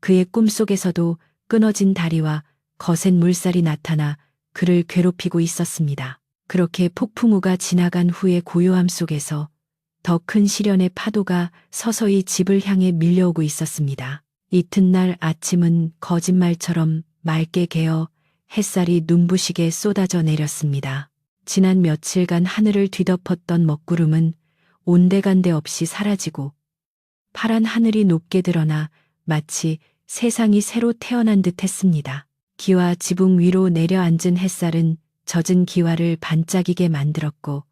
그의 꿈속에서도 끊어진 다리와 거센 물살이 나타나 그를 괴롭히고 있었습니다. 그렇게 폭풍우가 지나간 후의 고요함 속에서 더 큰 시련의 파도가 서서히 집을 향해 밀려오고 있었습니다. 이튿날 아침은 거짓말처럼 맑게 개어 햇살이 눈부시게 쏟아져 내렸습니다. 지난 며칠간 하늘을 뒤덮었던 먹구름은 온데간데 없이 사라지고 파란 하늘이 높게 드러나 마치 세상이 새로 태어난 듯 했습니다. 기와 지붕 위로 내려앉은 햇살은 젖은 기와를 반짝이게 만들었고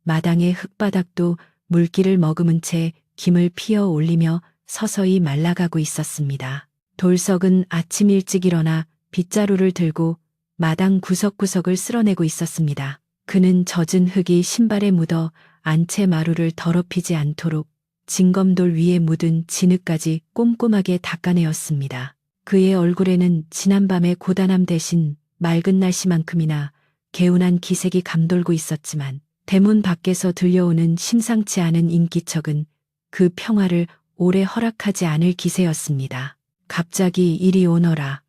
마당의 흙바닥도 물기를 머금은 채 김을 피어 올리며 서서히 말라가고 있었습니다. 돌석은 아침 일찍 일어나 빗자루를 들고 마당 구석구석을 쓸어내고 있었습니다. 그는 젖은 흙이 신발에 묻어 안채 마루를 더럽히지 않도록 징검돌 위에 묻은 진흙까지 꼼꼼하게 닦아내었습니다. 그의 얼굴에는 지난밤의 고단함 대신 맑은 날씨만큼이나 개운한 기색이 감돌고 있었지만 대문 밖에서 들려오는 심상치 않은 인기척은 그 평화를 오래 허락하지 않을 기세였습니다. 갑자기 이리 오너라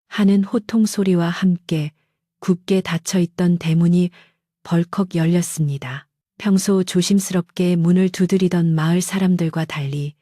하는 호통 소리와 함께 굳게 닫혀있던 대문이 벌컥 열렸습니다. 평소 조심스럽게 문을 두드리던 마을 사람들과 달리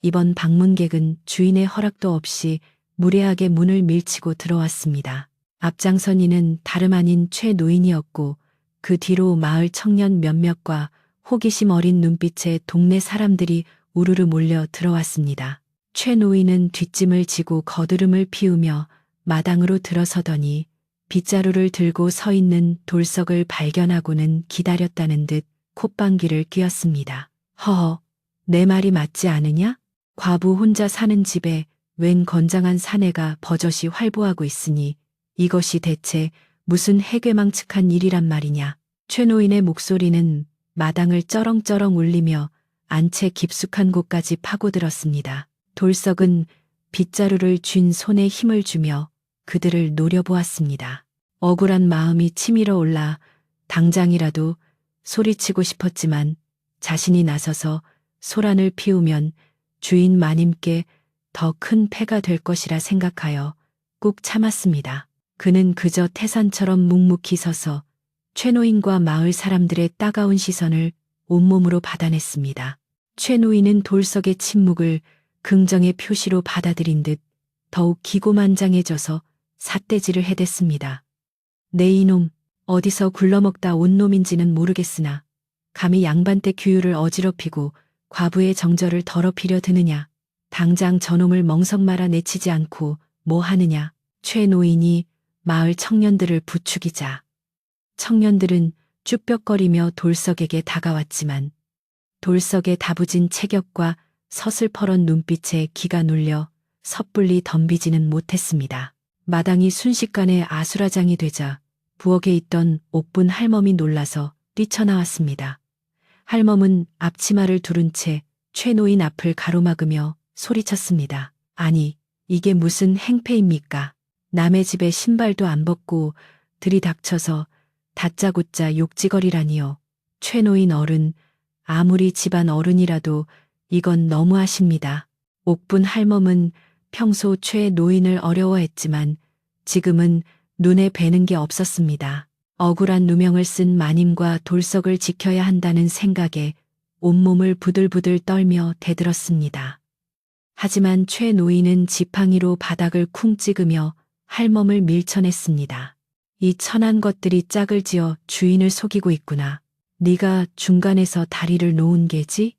이번 방문객은 주인의 허락도 없이 무례하게 문을 밀치고 들어왔습니다. 앞장선 이는 다름 아닌 최 노인이었고 그 뒤로 마을 청년 몇몇과 호기심 어린 눈빛의 동네 사람들이 우르르 몰려 들어왔습니다. 최 노인은 뒷짐을 지고 거드름을 피우며 마당으로 들어서더니 빗자루를 들고 서 있는 돌석을 발견하고는 기다렸다는 듯 콧방귀를 뀌었습니다. 허허, 내 말이 맞지 않으냐? 과부 혼자 사는 집에 웬 건장한 사내가 버젓이 활보하고 있으니 이것이 대체 무슨 해괴망측한 일이란 말이냐. 최 노인의 목소리는 마당을 쩌렁쩌렁 울리며 안채 깊숙한 곳까지 파고들었습니다. 돌석은 빗자루를 쥔 손에 힘을 주며 그들을 노려보았습니다. 억울한 마음이 치밀어 올라 당장이라도 소리치고 싶었지만 자신이 나서서 소란을 피우면 주인 마님께 더 큰 폐가 될 것이라 생각하여 꾹 참았습니다. 그는 그저 태산처럼 묵묵히 서서 최 노인과 마을 사람들의 따가운 시선을 온몸으로 받아냈습니다. 최 노인은 돌석의 침묵을 긍정의 표시로 받아들인 듯 더욱 기고만장해져서 삿대질을 해댔습니다. 내 이놈, 어디서 굴러먹다 온 놈인지는 모르겠으나 감히 양반댁 규율을 어지럽히고 과부의 정절을 더럽히려 드느냐. 당장 저놈을 멍석 말아 내치지 않고 뭐 하느냐. 최 노인이 마을 청년들을 부추기자 청년들은 쭈뼛거리며 돌석에게 다가왔지만 돌석의 다부진 체격과 서슬퍼런 눈빛에 기가 눌려 섣불리 덤비지는 못했습니다. 마당이 순식간에 아수라장이 되자 부엌에 있던 옥분 할멈이 놀라서 뛰쳐나왔습니다. 할멈은 앞치마를 두른 채 최 노인 앞을 가로막으며 소리쳤습니다. 아니, 이게 무슨 행패입니까? 남의 집에 신발도 안 벗고 들이닥쳐서 다짜고짜 욕지거리라니요. 최 노인 어른, 아무리 집안 어른이라도 이건 너무하십니다. 옥분 할멈은 평소 최 노인을 어려워했지만 지금은 눈에 뵈는 게 없었습니다. 억울한 누명을 쓴 마님과 돌석을 지켜야 한다는 생각에 온몸을 부들부들 떨며 대들었습니다. 하지만 최 노인은 지팡이로 바닥을 쿵 찍으며 할멈을 밀쳐냈습니다. 이 천한 것들이 짝을 지어 주인을 속이고 있구나. 네가 중간에서 다리를 놓은 게지?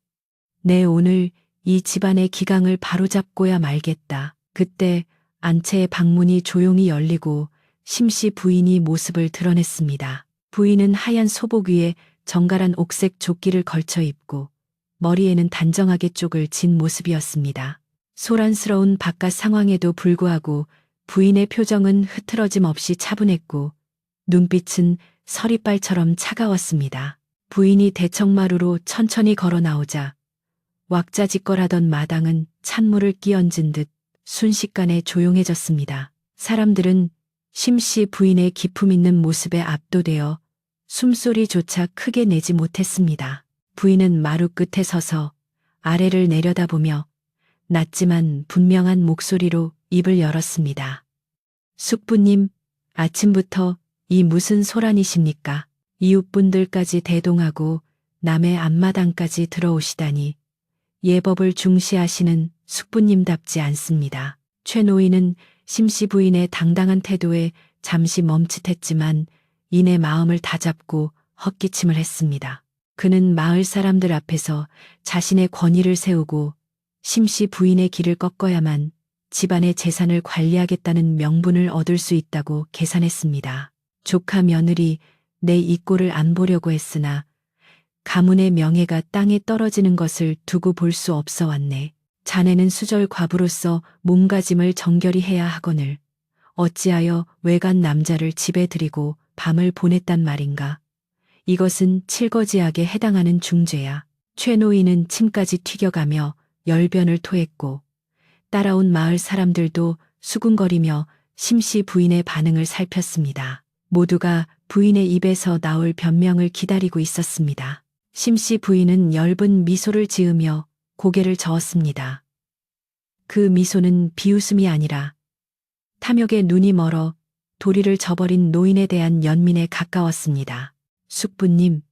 내 오늘 이 집안의 기강을 바로잡고야 말겠다. 그때 안채의 방문이 조용히 열리고 심씨 부인이 모습을 드러냈습니다. 부인은 하얀 소복 위에 정갈한 옥색 조끼를 걸쳐 입고 머리에는 단정하게 쪽을 진 모습이었습니다. 소란스러운 바깥 상황에도 불구하고 부인의 표정은 흐트러짐 없이 차분했고 눈빛은 서리빨처럼 차가웠습니다. 부인이 대청마루로 천천히 걸어 나오자 왁자지껄하던 마당은 찬물을 끼얹은 듯 순식간에 조용해졌습니다. 사람들은 심씨 부인의 기품 있는 모습에 압도되어 숨소리조차 크게 내지 못했습니다. 부인은 마루 끝에 서서 아래를 내려다보며 낮지만 분명한 목소리로 입을 열었습니다. 숙부님, 아침부터 이 무슨 소란이십니까? 이웃분들까지 대동하고 남의 앞마당까지 들어오시다니 예법을 중시하시는 숙부님답지 않습니다. 최 노인은 심씨 부인의 당당한 태도에 잠시 멈칫했지만 이내 마음을 다잡고 헛기침을 했습니다. 그는 마을 사람들 앞에서 자신의 권위를 세우고 심씨 부인의 길을 꺾어야만 집안의 재산을 관리하겠다는 명분을 얻을 수 있다고 계산했습니다. 조카 며느리 내 이 꼴을 안 보려고 했으나 가문의 명예가 땅에 떨어지는 것을 두고 볼 수 없어 왔네. 자네는 수절 과부로서 몸가짐을 정결히 해야 하거늘 어찌하여 외간 남자를 집에 들이고 밤을 보냈단 말인가. 이것은 칠거지약에 해당하는 중죄야. 최 노인은 침까지 튀겨가며 열변을 토했고 따라온 마을 사람들도 수군거리며 심씨 부인의 반응을 살폈습니다. 모두가 부인의 입에서 나올 변명을 기다리고 있었습니다. 심씨 부인은 엷은 미소를 지으며 고개를 저었습니다. 그 미소는 비웃음이 아니라 탐욕에 눈이 멀어 도리를 저버린 노인에 대한 연민에 가까웠습니다. 숙부님,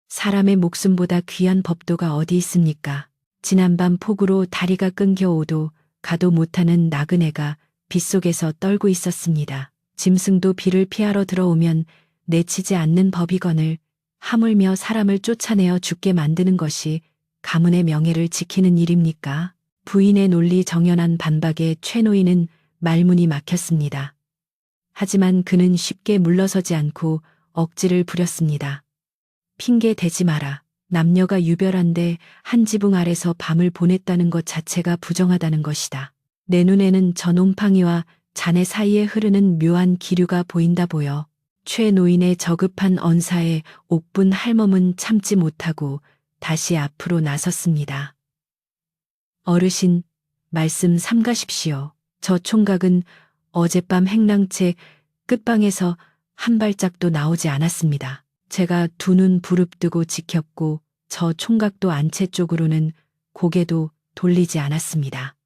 사람의 목숨보다 귀한 법도가 어디 있습니까? 지난밤 폭우로 다리가 끊겨 오도 가도 못하는 나그네가 빗속에서 떨고 있었습니다. 짐승도 비를 피하러 들어오면 내치지 않는 법이거늘 하물며 사람을 쫓아내어 죽게 만드는 것이 가문의 명예를 지키는 일입니까? 부인의 논리 정연한 반박에 최 노인은 말문이 막혔습니다. 하지만 그는 쉽게 물러서지 않고 억지를 부렸습니다. 핑계 대지 마라. 남녀가 유별한데 한 지붕 아래서 밤을 보냈다는 것 자체가 부정하다는 것이다. 내 눈에는 저 놈팡이와 자네 사이에 흐르는 묘한 기류가 보인다 보여. 최 노인의 저급한 언사에 옥분 할멈은 참지 못하고 다시 앞으로 나섰습니다. 어르신, 말씀 삼가십시오. 저 총각은 어젯밤 행랑채 끝방에서 한 발짝도 나오지 않았습니다. 제가 두 눈 부릅뜨고 지켰고 저 총각도 안채 쪽으로는 고개도 돌리지 않았습니다.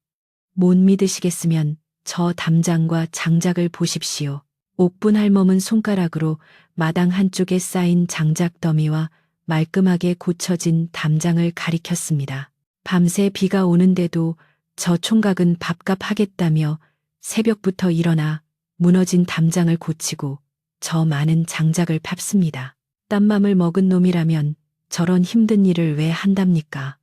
못 믿으시겠으면 저 담장과 장작을 보십시오. 옥분 할멈은 손가락으로 마당 한쪽에 쌓인 장작 더미와 말끔하게 고쳐진 담장을 가리켰습니다. 밤새 비가 오는데도 저 총각은 밥값 하겠다며 새벽부터 일어나 무너진 담장을 고치고 저 많은 장작을 팠습니다. 딴맘을 먹은 놈이라면 저런 힘든 일을 왜 한답니까?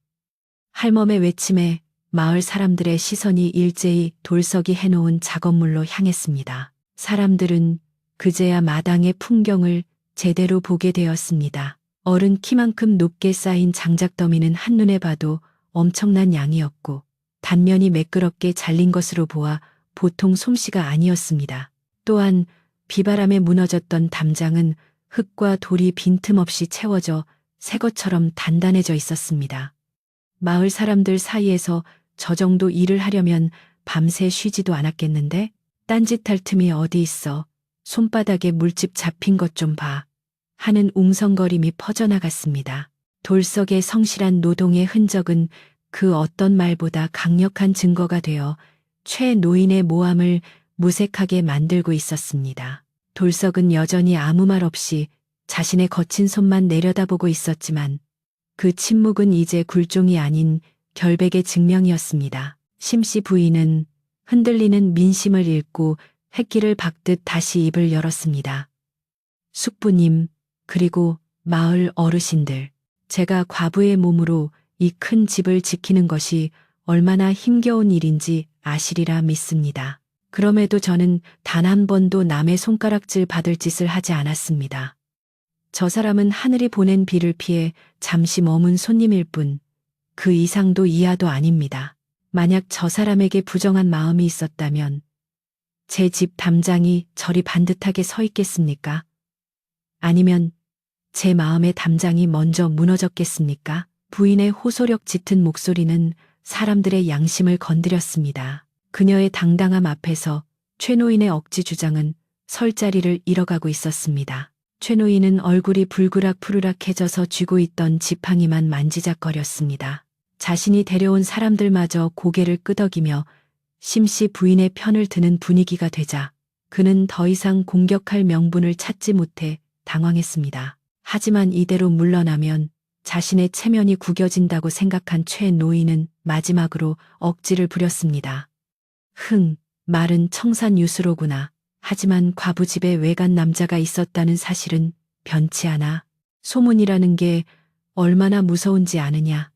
할멈의 외침에 마을 사람들의 시선이 일제히 돌석이 해놓은 작업물로 향했습니다. 사람들은 그제야 마당의 풍경을 제대로 보게 되었습니다. 어른 키만큼 높게 쌓인 장작더미는 한눈에 봐도 엄청난 양이었고 단면이 매끄럽게 잘린 것으로 보아 보통 솜씨가 아니었습니다. 또한 비바람에 무너졌던 담장은 흙과 돌이 빈틈없이 채워져 새 것처럼 단단해져 있었습니다. 마을 사람들 사이에서 저 정도 일을 하려면 밤새 쉬지도 않았겠는데? 딴짓할 틈이 어디 있어. 손바닥에 물집 잡힌 것 좀 봐. 하는 웅성거림이 퍼져나갔습니다. 돌석의 성실한 노동의 흔적은 그 어떤 말보다 강력한 증거가 되어 최 노인의 모함을 무색하게 만들고 있었습니다. 돌석은 여전히 아무 말 없이 자신의 거친 손만 내려다보고 있었지만 그 침묵은 이제 굴종이 아닌 결백의 증명이었습니다. 심씨 부인은 흔들리는 민심을 읽고 획기를 박듯 다시 입을 열었습니다. 숙부님, 그리고 마을 어르신들. 제가 과부의 몸으로 이 큰 집을 지키는 것이 얼마나 힘겨운 일인지 아시리라 믿습니다. 그럼에도 저는 단 한 번도 남의 손가락질 받을 짓을 하지 않았습니다. 저 사람은 하늘이 보낸 비를 피해 잠시 머문 손님일 뿐, 그 이상도 이하도 아닙니다. 만약 저 사람에게 부정한 마음이 있었다면 제 집 담장이 저리 반듯하게 서 있겠습니까? 아니면 제 마음의 담장이 먼저 무너졌겠습니까? 부인의 호소력 짙은 목소리는 사람들의 양심을 건드렸습니다. 그녀의 당당함 앞에서 최 노인의 억지 주장은 설 자리를 잃어가고 있었습니다. 최 노인은 얼굴이 불그락 푸르락해져서 쥐고 있던 지팡이만 만지작거렸습니다. 자신이 데려온 사람들마저 고개를 끄덕이며 심씨 부인의 편을 드는 분위기가 되자 그는 더 이상 공격할 명분을 찾지 못해 당황했습니다. 하지만 이대로 물러나면 자신의 체면이 구겨진다고 생각한 최 노인은 마지막으로 억지를 부렸습니다. 말은 청산유수로구나. 하지만 과부집에 외간 남자가 있었다는 사실은 변치 않아. 소문이라는 게 얼마나 무서운지 아느냐.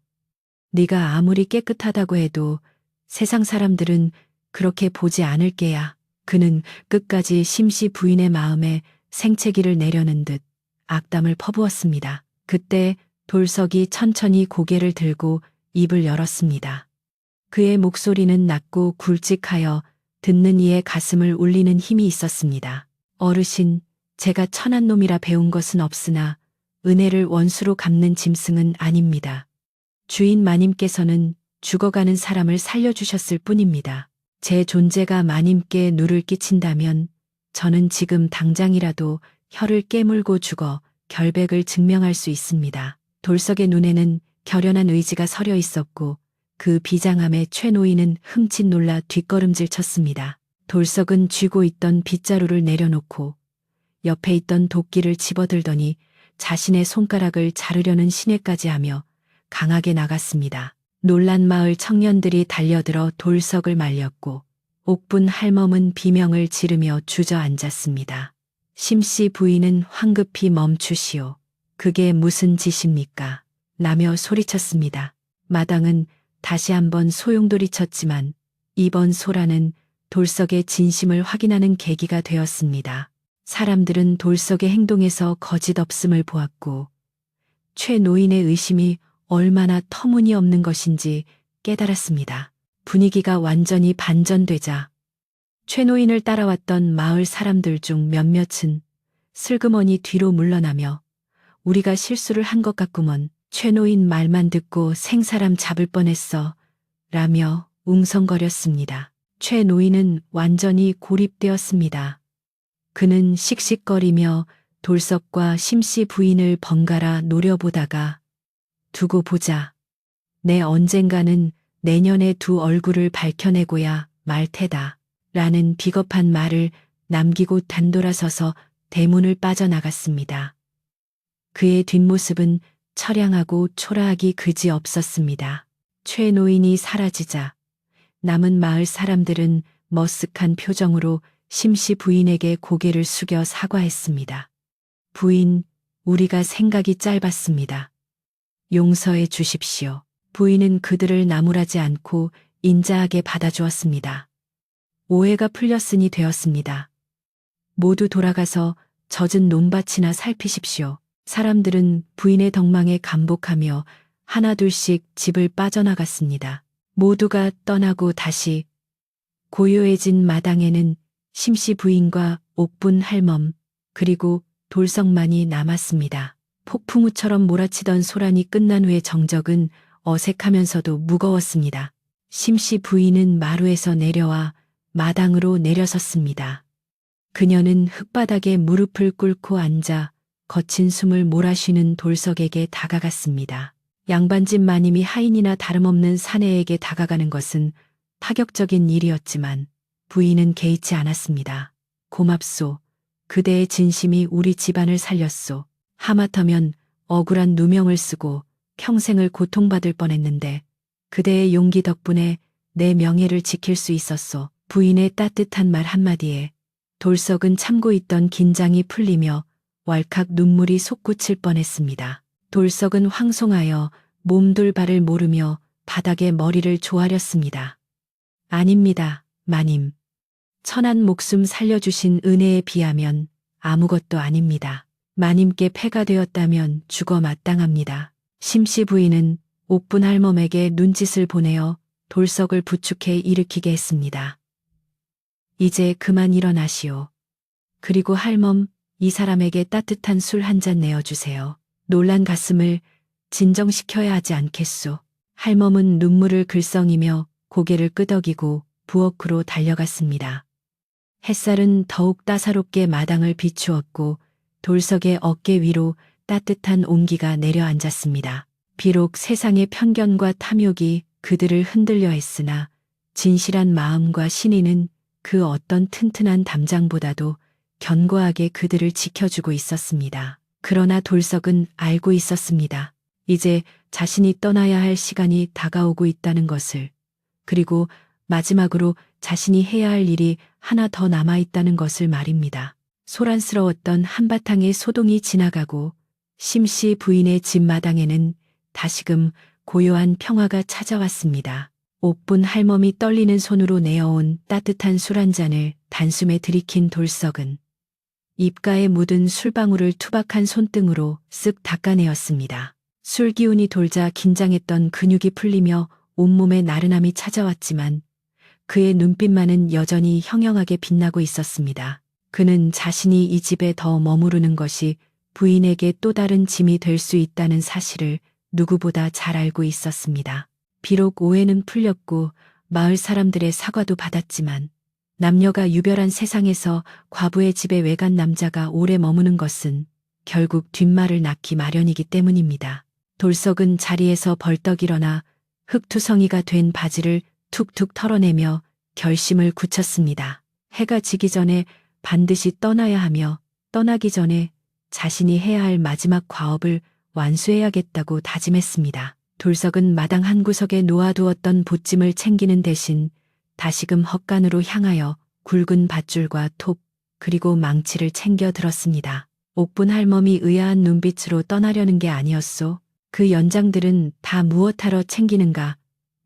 네가 아무리 깨끗하다고 해도 세상 사람들은 그렇게 보지 않을 게야. 그는 끝까지 심씨 부인의 마음에 생채기를 내려는 듯 악담을 퍼부었습니다. 그때 돌석이 천천히 고개를 들고 입을 열었습니다. 그의 목소리는 낮고 굵직하여 듣는 이의 가슴을 울리는 힘이 있었습니다. 어르신, 제가 천한 놈이라 배운 것은 없으나 은혜를 원수로 갚는 짐승은 아닙니다. 주인 마님께서는 죽어가는 사람을 살려주셨을 뿐입니다. 제 존재가 마님께 누를 끼친다면 저는 지금 당장이라도 혀를 깨물고 죽어 결백을 증명할 수 있습니다. 돌석의 눈에는 결연한 의지가 서려 있었고 그 비장함에 최 노인은 흠칫 놀라 뒷걸음질 쳤습니다. 돌석은 쥐고 있던 빗자루를 내려놓고 옆에 있던 도끼를 집어들더니 자신의 손가락을 자르려는 신뢰까지 하며 강하게 나갔습니다. 놀란 마을 청년들이 달려들어 돌석을 말렸고 옥분 할멈은 비명을 지르며 주저앉았습니다. 심씨 부인은 황급히 멈추시오. 그게 무슨 짓입니까? 라며 소리쳤습니다. 마당은 다시 한번 소용돌이쳤지만 이번 소란은 돌석의 진심을 확인하는 계기가 되었습니다. 사람들은 돌석의 행동에서 거짓 없음을 보았고 최 노인의 의심이 얼마나 터무니없는 것인지 깨달았습니다. 분위기가 완전히 반전되자 최 노인을 따라왔던 마을 사람들 중 몇몇은 슬그머니 뒤로 물러나며 우리가 실수를 한 것 같구먼. 최 노인 말만 듣고 생사람 잡을 뻔했어. 라며 웅성거렸습니다. 최 노인은 완전히 고립되었습니다. 그는 씩씩거리며 돌석과 심씨 부인을 번갈아 노려보다가 두고 보자. 내 언젠가는 내년의 두 얼굴을 밝혀내고야 말 테다. 라는 비겁한 말을 남기고 단돌아서서 대문을 빠져나갔습니다. 그의 뒷모습은 처량하고 초라하기 그지 없었습니다. 최 노인이 사라지자 남은 마을 사람들은 머쓱한 표정으로 심씨 부인에게 고개를 숙여 사과했습니다. 부인, 우리가 생각이 짧았습니다. 용서해 주십시오. 부인은 그들을 나무라지 않고 인자하게 받아주었습니다. 오해가 풀렸으니 되었습니다. 모두 돌아가서 젖은 논밭이나 살피십시오. 사람들은 부인의 덕망에 감복하며 하나둘씩 집을 빠져나갔습니다. 모두가 떠나고 다시 고요해진 마당에는 심씨 부인과 옥분 할멈 그리고 돌석만이 남았습니다. 폭풍우처럼 몰아치던 소란이 끝난 후의 정적은 어색하면서도 무거웠습니다. 심씨 부인은 마루에서 내려와 마당으로 내려섰습니다. 그녀는 흙바닥에 무릎을 꿇고 앉아 거친 숨을 몰아쉬는 돌석에게 다가갔습니다. 양반집 마님이 하인이나 다름없는 사내에게 다가가는 것은 파격적인 일이었지만 부인은 개의치 않았습니다. 고맙소. 그대의 진심이 우리 집안을 살렸소. 하마터면 억울한 누명을 쓰고 평생을 고통받을 뻔했는데 그대의 용기 덕분에 내 명예를 지킬 수 있었소. 부인의 따뜻한 말 한마디에 돌석은 참고 있던 긴장이 풀리며 왈칵 눈물이 솟구칠 뻔했습니다. 돌석은 황송하여 몸둘 바를 모르며 바닥에 머리를 조아렸습니다. 아닙니다, 마님. 천한 목숨 살려주신 은혜에 비하면 아무것도 아닙니다. 마님께 패가 되었다면 죽어 마땅합니다. 심씨 부인은 옥분 할멈에게 눈짓을 보내어 돌석을 부축해 일으키게 했습니다. 이제 그만 일어나시오. 그리고 할멈, 이 사람에게 따뜻한 술 한 잔 내어주세요. 놀란 가슴을 진정시켜야 하지 않겠소. 할멈은 눈물을 글썽이며 고개를 끄덕이고 부엌으로 달려갔습니다. 햇살은 더욱 따사롭게 마당을 비추었고 돌석의 어깨 위로 따뜻한 온기가 내려앉았습니다. 비록 세상의 편견과 탐욕이 그들을 흔들려 했으나 진실한 마음과 신의는 그 어떤 튼튼한 담장보다도 견고하게 그들을 지켜주고 있었습니다. 그러나 돌석은 알고 있었습니다. 이제 자신이 떠나야 할 시간이 다가오고 있다는 것을, 그리고 마지막으로 자신이 해야 할 일이 하나 더 남아있다는 것을 말입니다. 소란스러웠던 한바탕의 소동이 지나가고 심씨 부인의 집 마당에는 다시금 고요한 평화가 찾아왔습니다. 옥분 할멈이 떨리는 손으로 내어온 따뜻한 술 한 잔을 단숨에 들이킨 돌석은 입가에 묻은 술방울을 투박한 손등으로 쓱 닦아내었습니다. 술 기운이 돌자 긴장했던 근육이 풀리며 온몸에 나른함이 찾아왔지만 그의 눈빛만은 여전히 형형하게 빛나고 있었습니다. 그는 자신이 이 집에 더 머무르는 것이 부인에게 또 다른 짐이 될 수 있다는 사실을 누구보다 잘 알고 있었습니다. 비록 오해는 풀렸고 마을 사람들의 사과도 받았지만 남녀가 유별한 세상에서 과부의 집에 외간 남자가 오래 머무는 것은 결국 뒷말을 낳기 마련이기 때문입니다. 돌석은 자리에서 벌떡 일어나 흙투성이가 된 바지를 툭툭 털어내며 결심을 굳혔습니다. 해가 지기 전에 반드시 떠나야 하며 떠나기 전에 자신이 해야 할 마지막 과업을 완수해야겠다고 다짐했습니다. 돌석은 마당 한 구석에 놓아두었던 보찜을 챙기는 대신 다시금 헛간으로 향하여 굵은 밧줄과 톱 그리고 망치를 챙겨 들었습니다. 옥분 할멈이 의아한 눈빛으로 떠나려는 게 아니었소. 그 연장들은 다 무엇하러 챙기는가?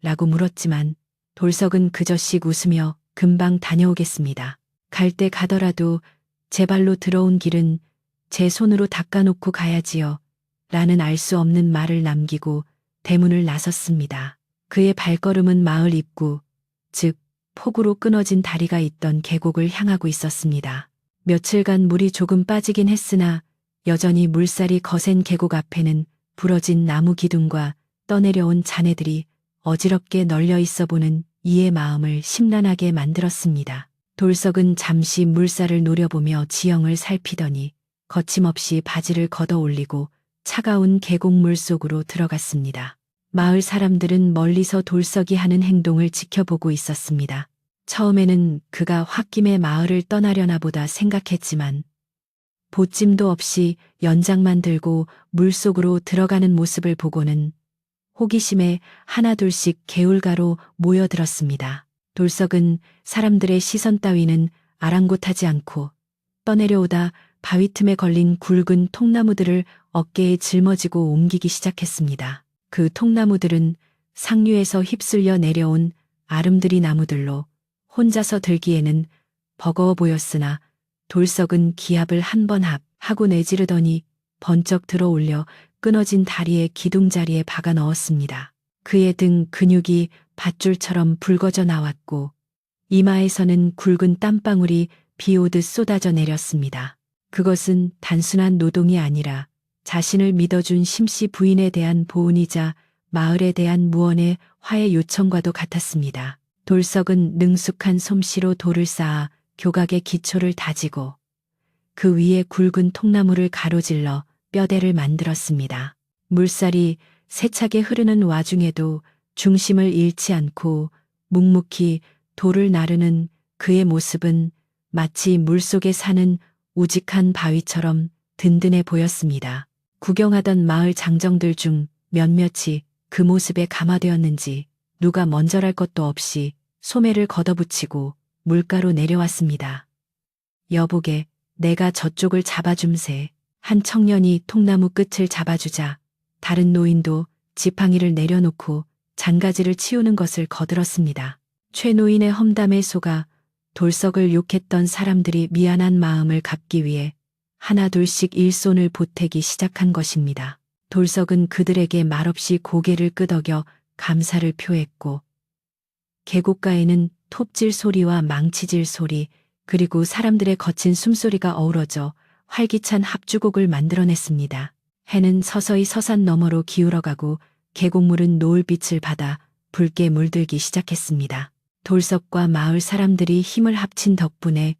라고 물었지만 돌석은 그저씩 웃으며 금방 다녀오겠습니다. 갈 때 가더라도 제 발로 들어온 길은 제 손으로 닦아놓고 가야지요. 라는 알 수 없는 말을 남기고 대문을 나섰습니다. 그의 발걸음은 마을 입구, 즉 폭우로 끊어진 다리가 있던 계곡을 향하고 있었습니다. 며칠간 물이 조금 빠지긴 했으나 여전히 물살이 거센 계곡 앞에는 부러진 나무 기둥과 떠내려온 잔해들이 어지럽게 널려 있어 보는 이의 마음을 심란하게 만들었습니다. 돌석은 잠시 물살을 노려보며 지형을 살피더니 거침없이 바지를 걷어 올리고 차가운 계곡물 속으로 들어갔습니다. 마을 사람들은 멀리서 돌석이 하는 행동을 지켜보고 있었습니다. 처음에는 그가 홧김에 마을을 떠나려나 보다 생각했지만 보찜도 없이 연장만 들고 물속으로 들어가는 모습을 보고는 호기심에 하나둘씩 개울가로 모여들었습니다. 돌석은 사람들의 시선 따위는 아랑곳하지 않고 떠내려오다 바위 틈에 걸린 굵은 통나무들을 어깨에 짊어지고 옮기기 시작했습니다. 그 통나무들은 상류에서 휩쓸려 내려온 아름드리 나무들로 혼자서 들기에는 버거워 보였으나 돌석은 기압을 한 번 하고 내지르더니 번쩍 들어 올려 끊어진 다리의 기둥자리에 박아 넣었습니다. 그의 등 근육이 밧줄처럼 붉어져 나왔고 이마에서는 굵은 땀방울이 비 오듯 쏟아져 내렸습니다. 그것은 단순한 노동이 아니라 자신을 믿어준 심씨 부인에 대한 보은이자 마을에 대한 무언의 화해 요청과도 같았습니다. 돌석은 능숙한 솜씨로 돌을 쌓아 교각의 기초를 다지고 그 위에 굵은 통나무를 가로질러 뼈대를 만들었습니다. 물살이 세차게 흐르는 와중에도 중심을 잃지 않고 묵묵히 돌을 나르는 그의 모습은 마치 물속에 사는 우직한 바위처럼 든든해 보였습니다. 구경하던 마을 장정들 중 몇몇이 그 모습에 감화되었는지 누가 먼저랄 것도 없이 소매를 걷어붙이고 물가로 내려왔습니다. 여보게, 내가 저쪽을 잡아줌세. 한 청년이 통나무 끝을 잡아주자 다른 노인도 지팡이를 내려놓고 잔가지를 치우는 것을 거들었습니다. 최 노인의 험담에 속아 돌석을 욕했던 사람들이 미안한 마음을 갚기 위해 하나둘씩 일손을 보태기 시작한 것입니다. 돌석은 그들에게 말없이 고개를 끄덕여 감사를 표했고, 계곡가에는 톱질 소리와 망치질 소리, 그리고 사람들의 거친 숨소리가 어우러져 활기찬 합주곡을 만들어냈습니다. 해는 서서히 서산 너머로 기울어가고 계곡물은 노을빛을 받아 붉게 물들기 시작했습니다. 돌석과 마을 사람들이 힘을 합친 덕분에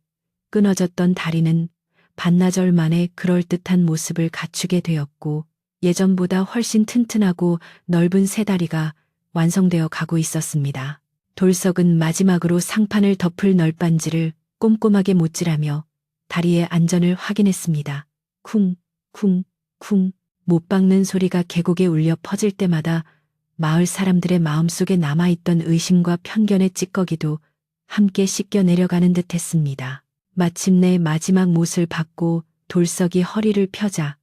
끊어졌던 다리는 반나절 만에 그럴듯한 모습을 갖추게 되었고, 예전보다 훨씬 튼튼하고 넓은 새 다리가 완성되어 가고 있었습니다. 돌석은 마지막으로 상판을 덮을 널빤지를 꼼꼼하게 못질하며 다리의 안전을 확인했습니다. 쿵, 쿵, 쿵. 못 박는 소리가 계곡에 울려 퍼질 때마다 마을 사람들의 마음속에 남아있던 의심과 편견의 찌꺼기도 함께 씻겨 내려가는 듯 했습니다. 마침내 마지막 못을 박고 돌석이 허리를 펴자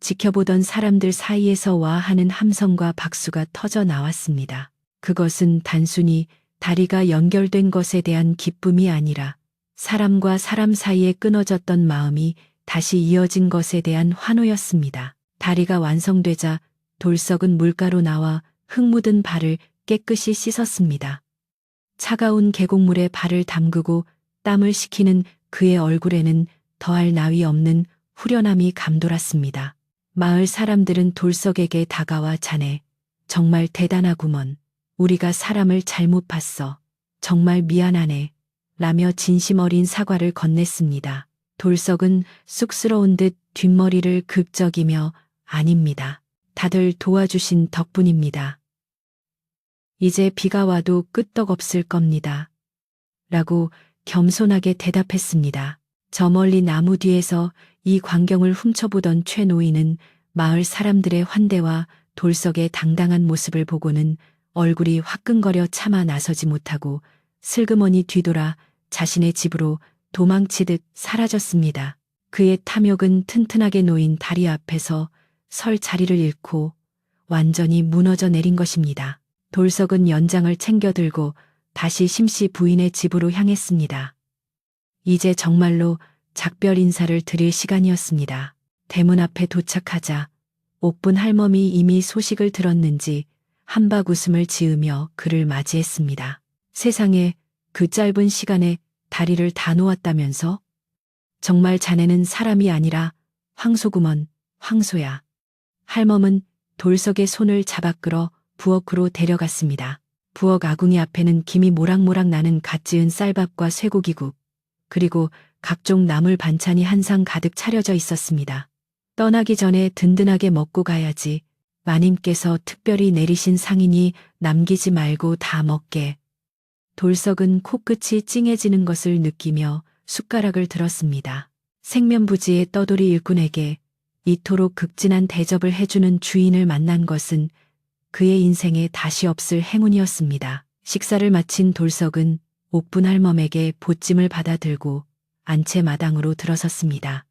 지켜보던 사람들 사이에서 와 하는 함성과 박수가 터져 나왔습니다. 그것은 단순히 다리가 연결된 것에 대한 기쁨이 아니라 사람과 사람 사이에 끊어졌던 마음이 다시 이어진 것에 대한 환호였습니다. 다리가 완성되자 돌석은 물가로 나와 흙 묻은 발을 깨끗이 씻었습니다. 차가운 계곡물에 발을 담그고 땀을 식히는 그의 얼굴에는 더할 나위 없는 후련함이 감돌았습니다. 마을 사람들은 돌석에게 다가와 자네, 정말 대단하구먼. 우리가 사람을 잘못 봤어. 정말 미안하네. 라며 진심 어린 사과를 건넸습니다. 돌석은 쑥스러운 듯 뒷머리를 극적이며 아닙니다. 다들 도와주신 덕분입니다. 이제 비가 와도 끄떡없을 겁니다. 라고 겸손하게 대답했습니다. 저 멀리 나무 뒤에서 이 광경을 훔쳐보던 최 노인은 마을 사람들의 환대와 돌석의 당당한 모습을 보고는 얼굴이 화끈거려 차마 나서지 못하고 슬그머니 뒤돌아 자신의 집으로 도망치듯 사라졌습니다. 그의 탐욕은 튼튼하게 놓인 다리 앞에서 설 자리를 잃고 완전히 무너져 내린 것입니다. 돌석은 연장을 챙겨 들고 다시 심씨 부인의 집으로 향했습니다. 이제 정말로 작별 인사를 드릴 시간이었습니다. 대문 앞에 도착하자 옥분 할멈이 이미 소식을 들었는지 한박 웃음을 지으며 그를 맞이했습니다. 세상에, 그 짧은 시간에 다리를 다 놓았다면서? 정말 자네는 사람이 아니라 황소구먼, 황소야. 할멈은 돌석의 손을 잡아 끌어 부엌으로 데려갔습니다. 부엌 아궁이 앞에는 김이 모락모락 나는 갓 지은 쌀밥과 쇠고기국, 그리고 각종 나물 반찬이 한 상 가득 차려져 있었습니다. 떠나기 전에 든든하게 먹고 가야지. 마님께서 특별히 내리신 상이니 남기지 말고 다 먹게. 돌석은 코끝이 찡해지는 것을 느끼며 숟가락을 들었습니다. 생면부지의 떠돌이 일꾼에게 이토록 극진한 대접을 해주는 주인을 만난 것은 그의 인생에 다시 없을 행운이었습니다. 식사를 마친 돌석은 옥분 할멈에게 보찜을 받아들고 안채 마당으로 들어섰습니다.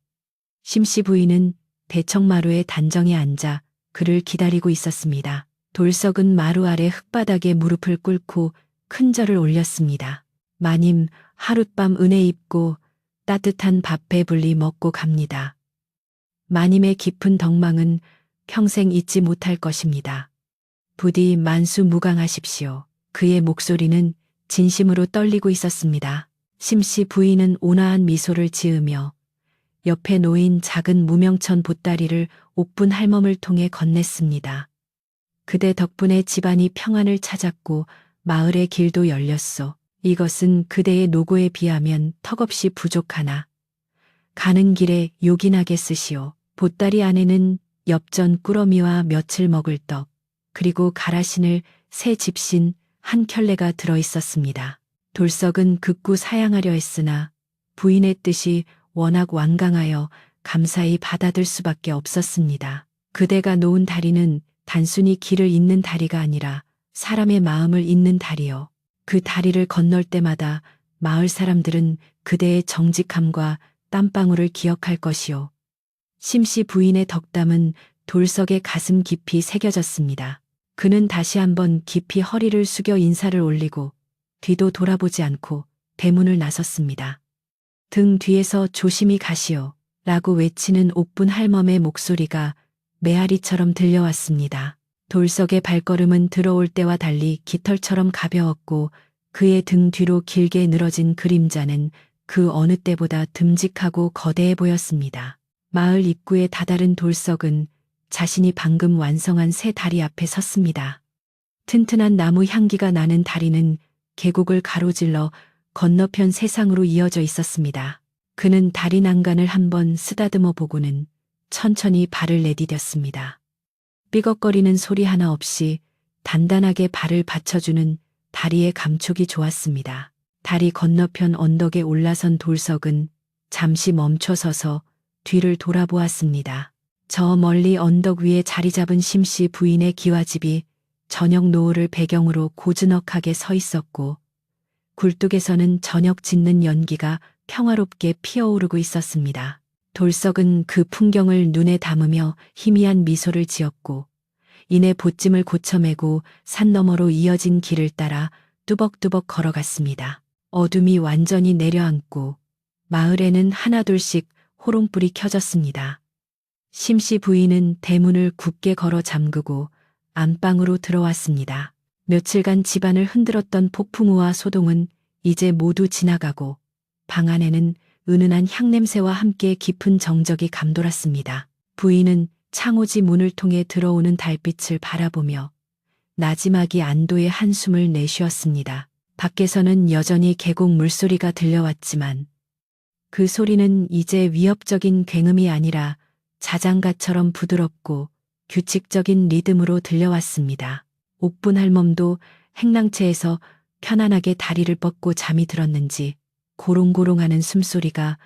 심씨 부인은 대청마루의 단정에 앉아 그를 기다리고 있었습니다. 돌석은 마루 아래 흙바닥에 무릎을 꿇고 큰 절을 올렸습니다. 마님, 하룻밤 은혜 입고 따뜻한 밥 배불리 먹고 갑니다. 마님의 깊은 덕망은 평생 잊지 못할 것입니다. 부디 만수무강하십시오. 그의 목소리는 진심으로 떨리고 있었습니다. 심씨 부인은 온화한 미소를 지으며 옆에 놓인 작은 무명천 보따리를 옥분 할멈을 통해 건넸습니다. 그대 덕분에 집안이 평안을 찾았고 마을의 길도 열렸소. 이것은 그대의 노고에 비하면 턱없이 부족하나 가는 길에 요긴하게 쓰시오. 보따리 안에는 엽전 꾸러미와 며칠 먹을 떡, 그리고 가라신을 새 집신 한 켤레가 들어있었습니다. 돌석은 극구 사양하려 했으나 부인의 뜻이 워낙 완강하여 감사히 받아들 수밖에 없었습니다. 그대가 놓은 다리는 단순히 길을 잇는 다리가 아니라 사람의 마음을 잇는 다리요. 그 다리를 건널 때마다 마을 사람들은 그대의 정직함과 땀방울을 기억할 것이요. 심씨 부인의 덕담은 돌석의 가슴 깊이 새겨졌습니다. 그는 다시 한번 깊이 허리를 숙여 인사를 올리고 뒤도 돌아보지 않고 대문을 나섰습니다. 등 뒤에서 조심히 가시오. 라고 외치는 옥분 할멈의 목소리가 메아리처럼 들려왔습니다. 돌석의 발걸음은 들어올 때와 달리 깃털처럼 가벼웠고 그의 등 뒤로 길게 늘어진 그림자는 그 어느 때보다 듬직하고 거대해 보였습니다. 마을 입구에 다다른 돌석은 자신이 방금 완성한 새 다리 앞에 섰습니다. 튼튼한 나무 향기가 나는 다리는 계곡을 가로질러 건너편 세상으로 이어져 있었습니다. 그는 다리 난간을 한번 쓰다듬어 보고는 천천히 발을 내디뎠습니다. 삐걱거리는 소리 하나 없이 단단하게 발을 받쳐주는 다리의 감촉이 좋았습니다. 다리 건너편 언덕에 올라선 돌석은 잠시 멈춰서서 뒤를 돌아보았습니다. 저 멀리 언덕 위에 자리 잡은 심씨 부인의 기와집이 저녁 노을을 배경으로 고즈넉하게 서 있었고 굴뚝에서는 저녁 짓는 연기가 평화롭게 피어오르고 있었습니다. 돌석은 그 풍경을 눈에 담으며 희미한 미소를 지었고 이내 보찜을 고쳐매고 산 너머로 이어진 길을 따라 뚜벅뚜벅 걸어갔습니다. 어둠이 완전히 내려앉고 마을에는 하나둘씩 호롱불이 켜졌습니다. 심씨 부인은 대문을 굳게 걸어 잠그고 안방으로 들어왔습니다. 며칠간 집안을 흔들었던 폭풍우와 소동은 이제 모두 지나가고 방 안에는 은은한 향냄새와 함께 깊은 정적이 감돌았습니다. 부인은 창호지 문을 통해 들어오는 달빛을 바라보며 나지막이 안도의 한숨을 내쉬었습니다. 밖에서는 여전히 계곡 물소리가 들려왔지만 그 소리는 이제 위협적인 굉음이 아니라 자장가처럼 부드럽고 규칙적인 리듬으로 들려왔습니다. 옥분 할멈도 행랑채에서 편안하게 다리를 뻗고 잠이 들었는지 고롱고롱하는 숨소리가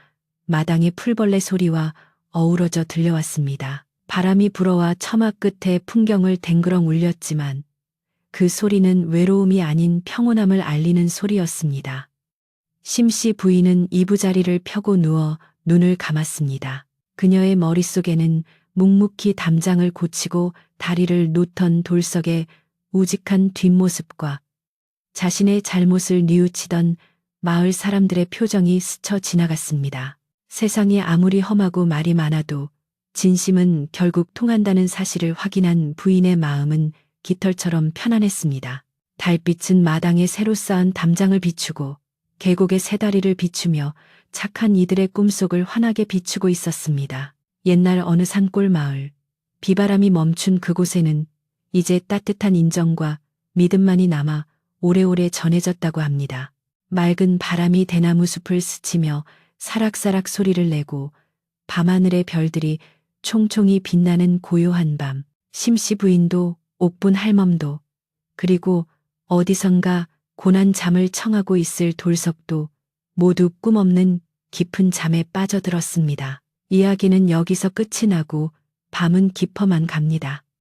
마당의 풀벌레 소리와 어우러져 들려왔습니다. 바람이 불어와 처마 끝에 풍경을 댕그렁 울렸지만 그 소리는 외로움이 아닌 평온함을 알리는 소리였습니다. 심씨 부인은 이부자리를 펴고 누워 눈을 감았습니다. 그녀의 머릿속에는 묵묵히 담장을 고치고 다리를 놓던 돌석의 우직한 뒷모습과 자신의 잘못을 뉘우치던 마을 사람들의 표정이 스쳐 지나갔습니다. 세상이 아무리 험하고 말이 많아도 진심은 결국 통한다는 사실을 확인한 부인의 마음은 깃털처럼 편안했습니다. 달빛은 마당에 새로 쌓은 담장을 비추고 계곡의 새다리를 비추며 착한 이들의 꿈속을 환하게 비추고 있었습니다. 옛날 어느 산골 마을, 비바람이 멈춘 그곳에는 이제 따뜻한 인정과 믿음만이 남아 오래오래 전해졌다고 합니다. 맑은 바람이 대나무 숲을 스치며 사락사락 소리를 내고 밤하늘의 별들이 총총히 빛나는 고요한 밤, 심씨 부인도 옥분 할멈도 그리고 어디선가 고난 잠을 청하고 있을 돌석도 모두 꿈없는 깊은 잠에 빠져들었습니다. 이야기는 여기서 끝이 나고 밤은 깊어만 갑니다.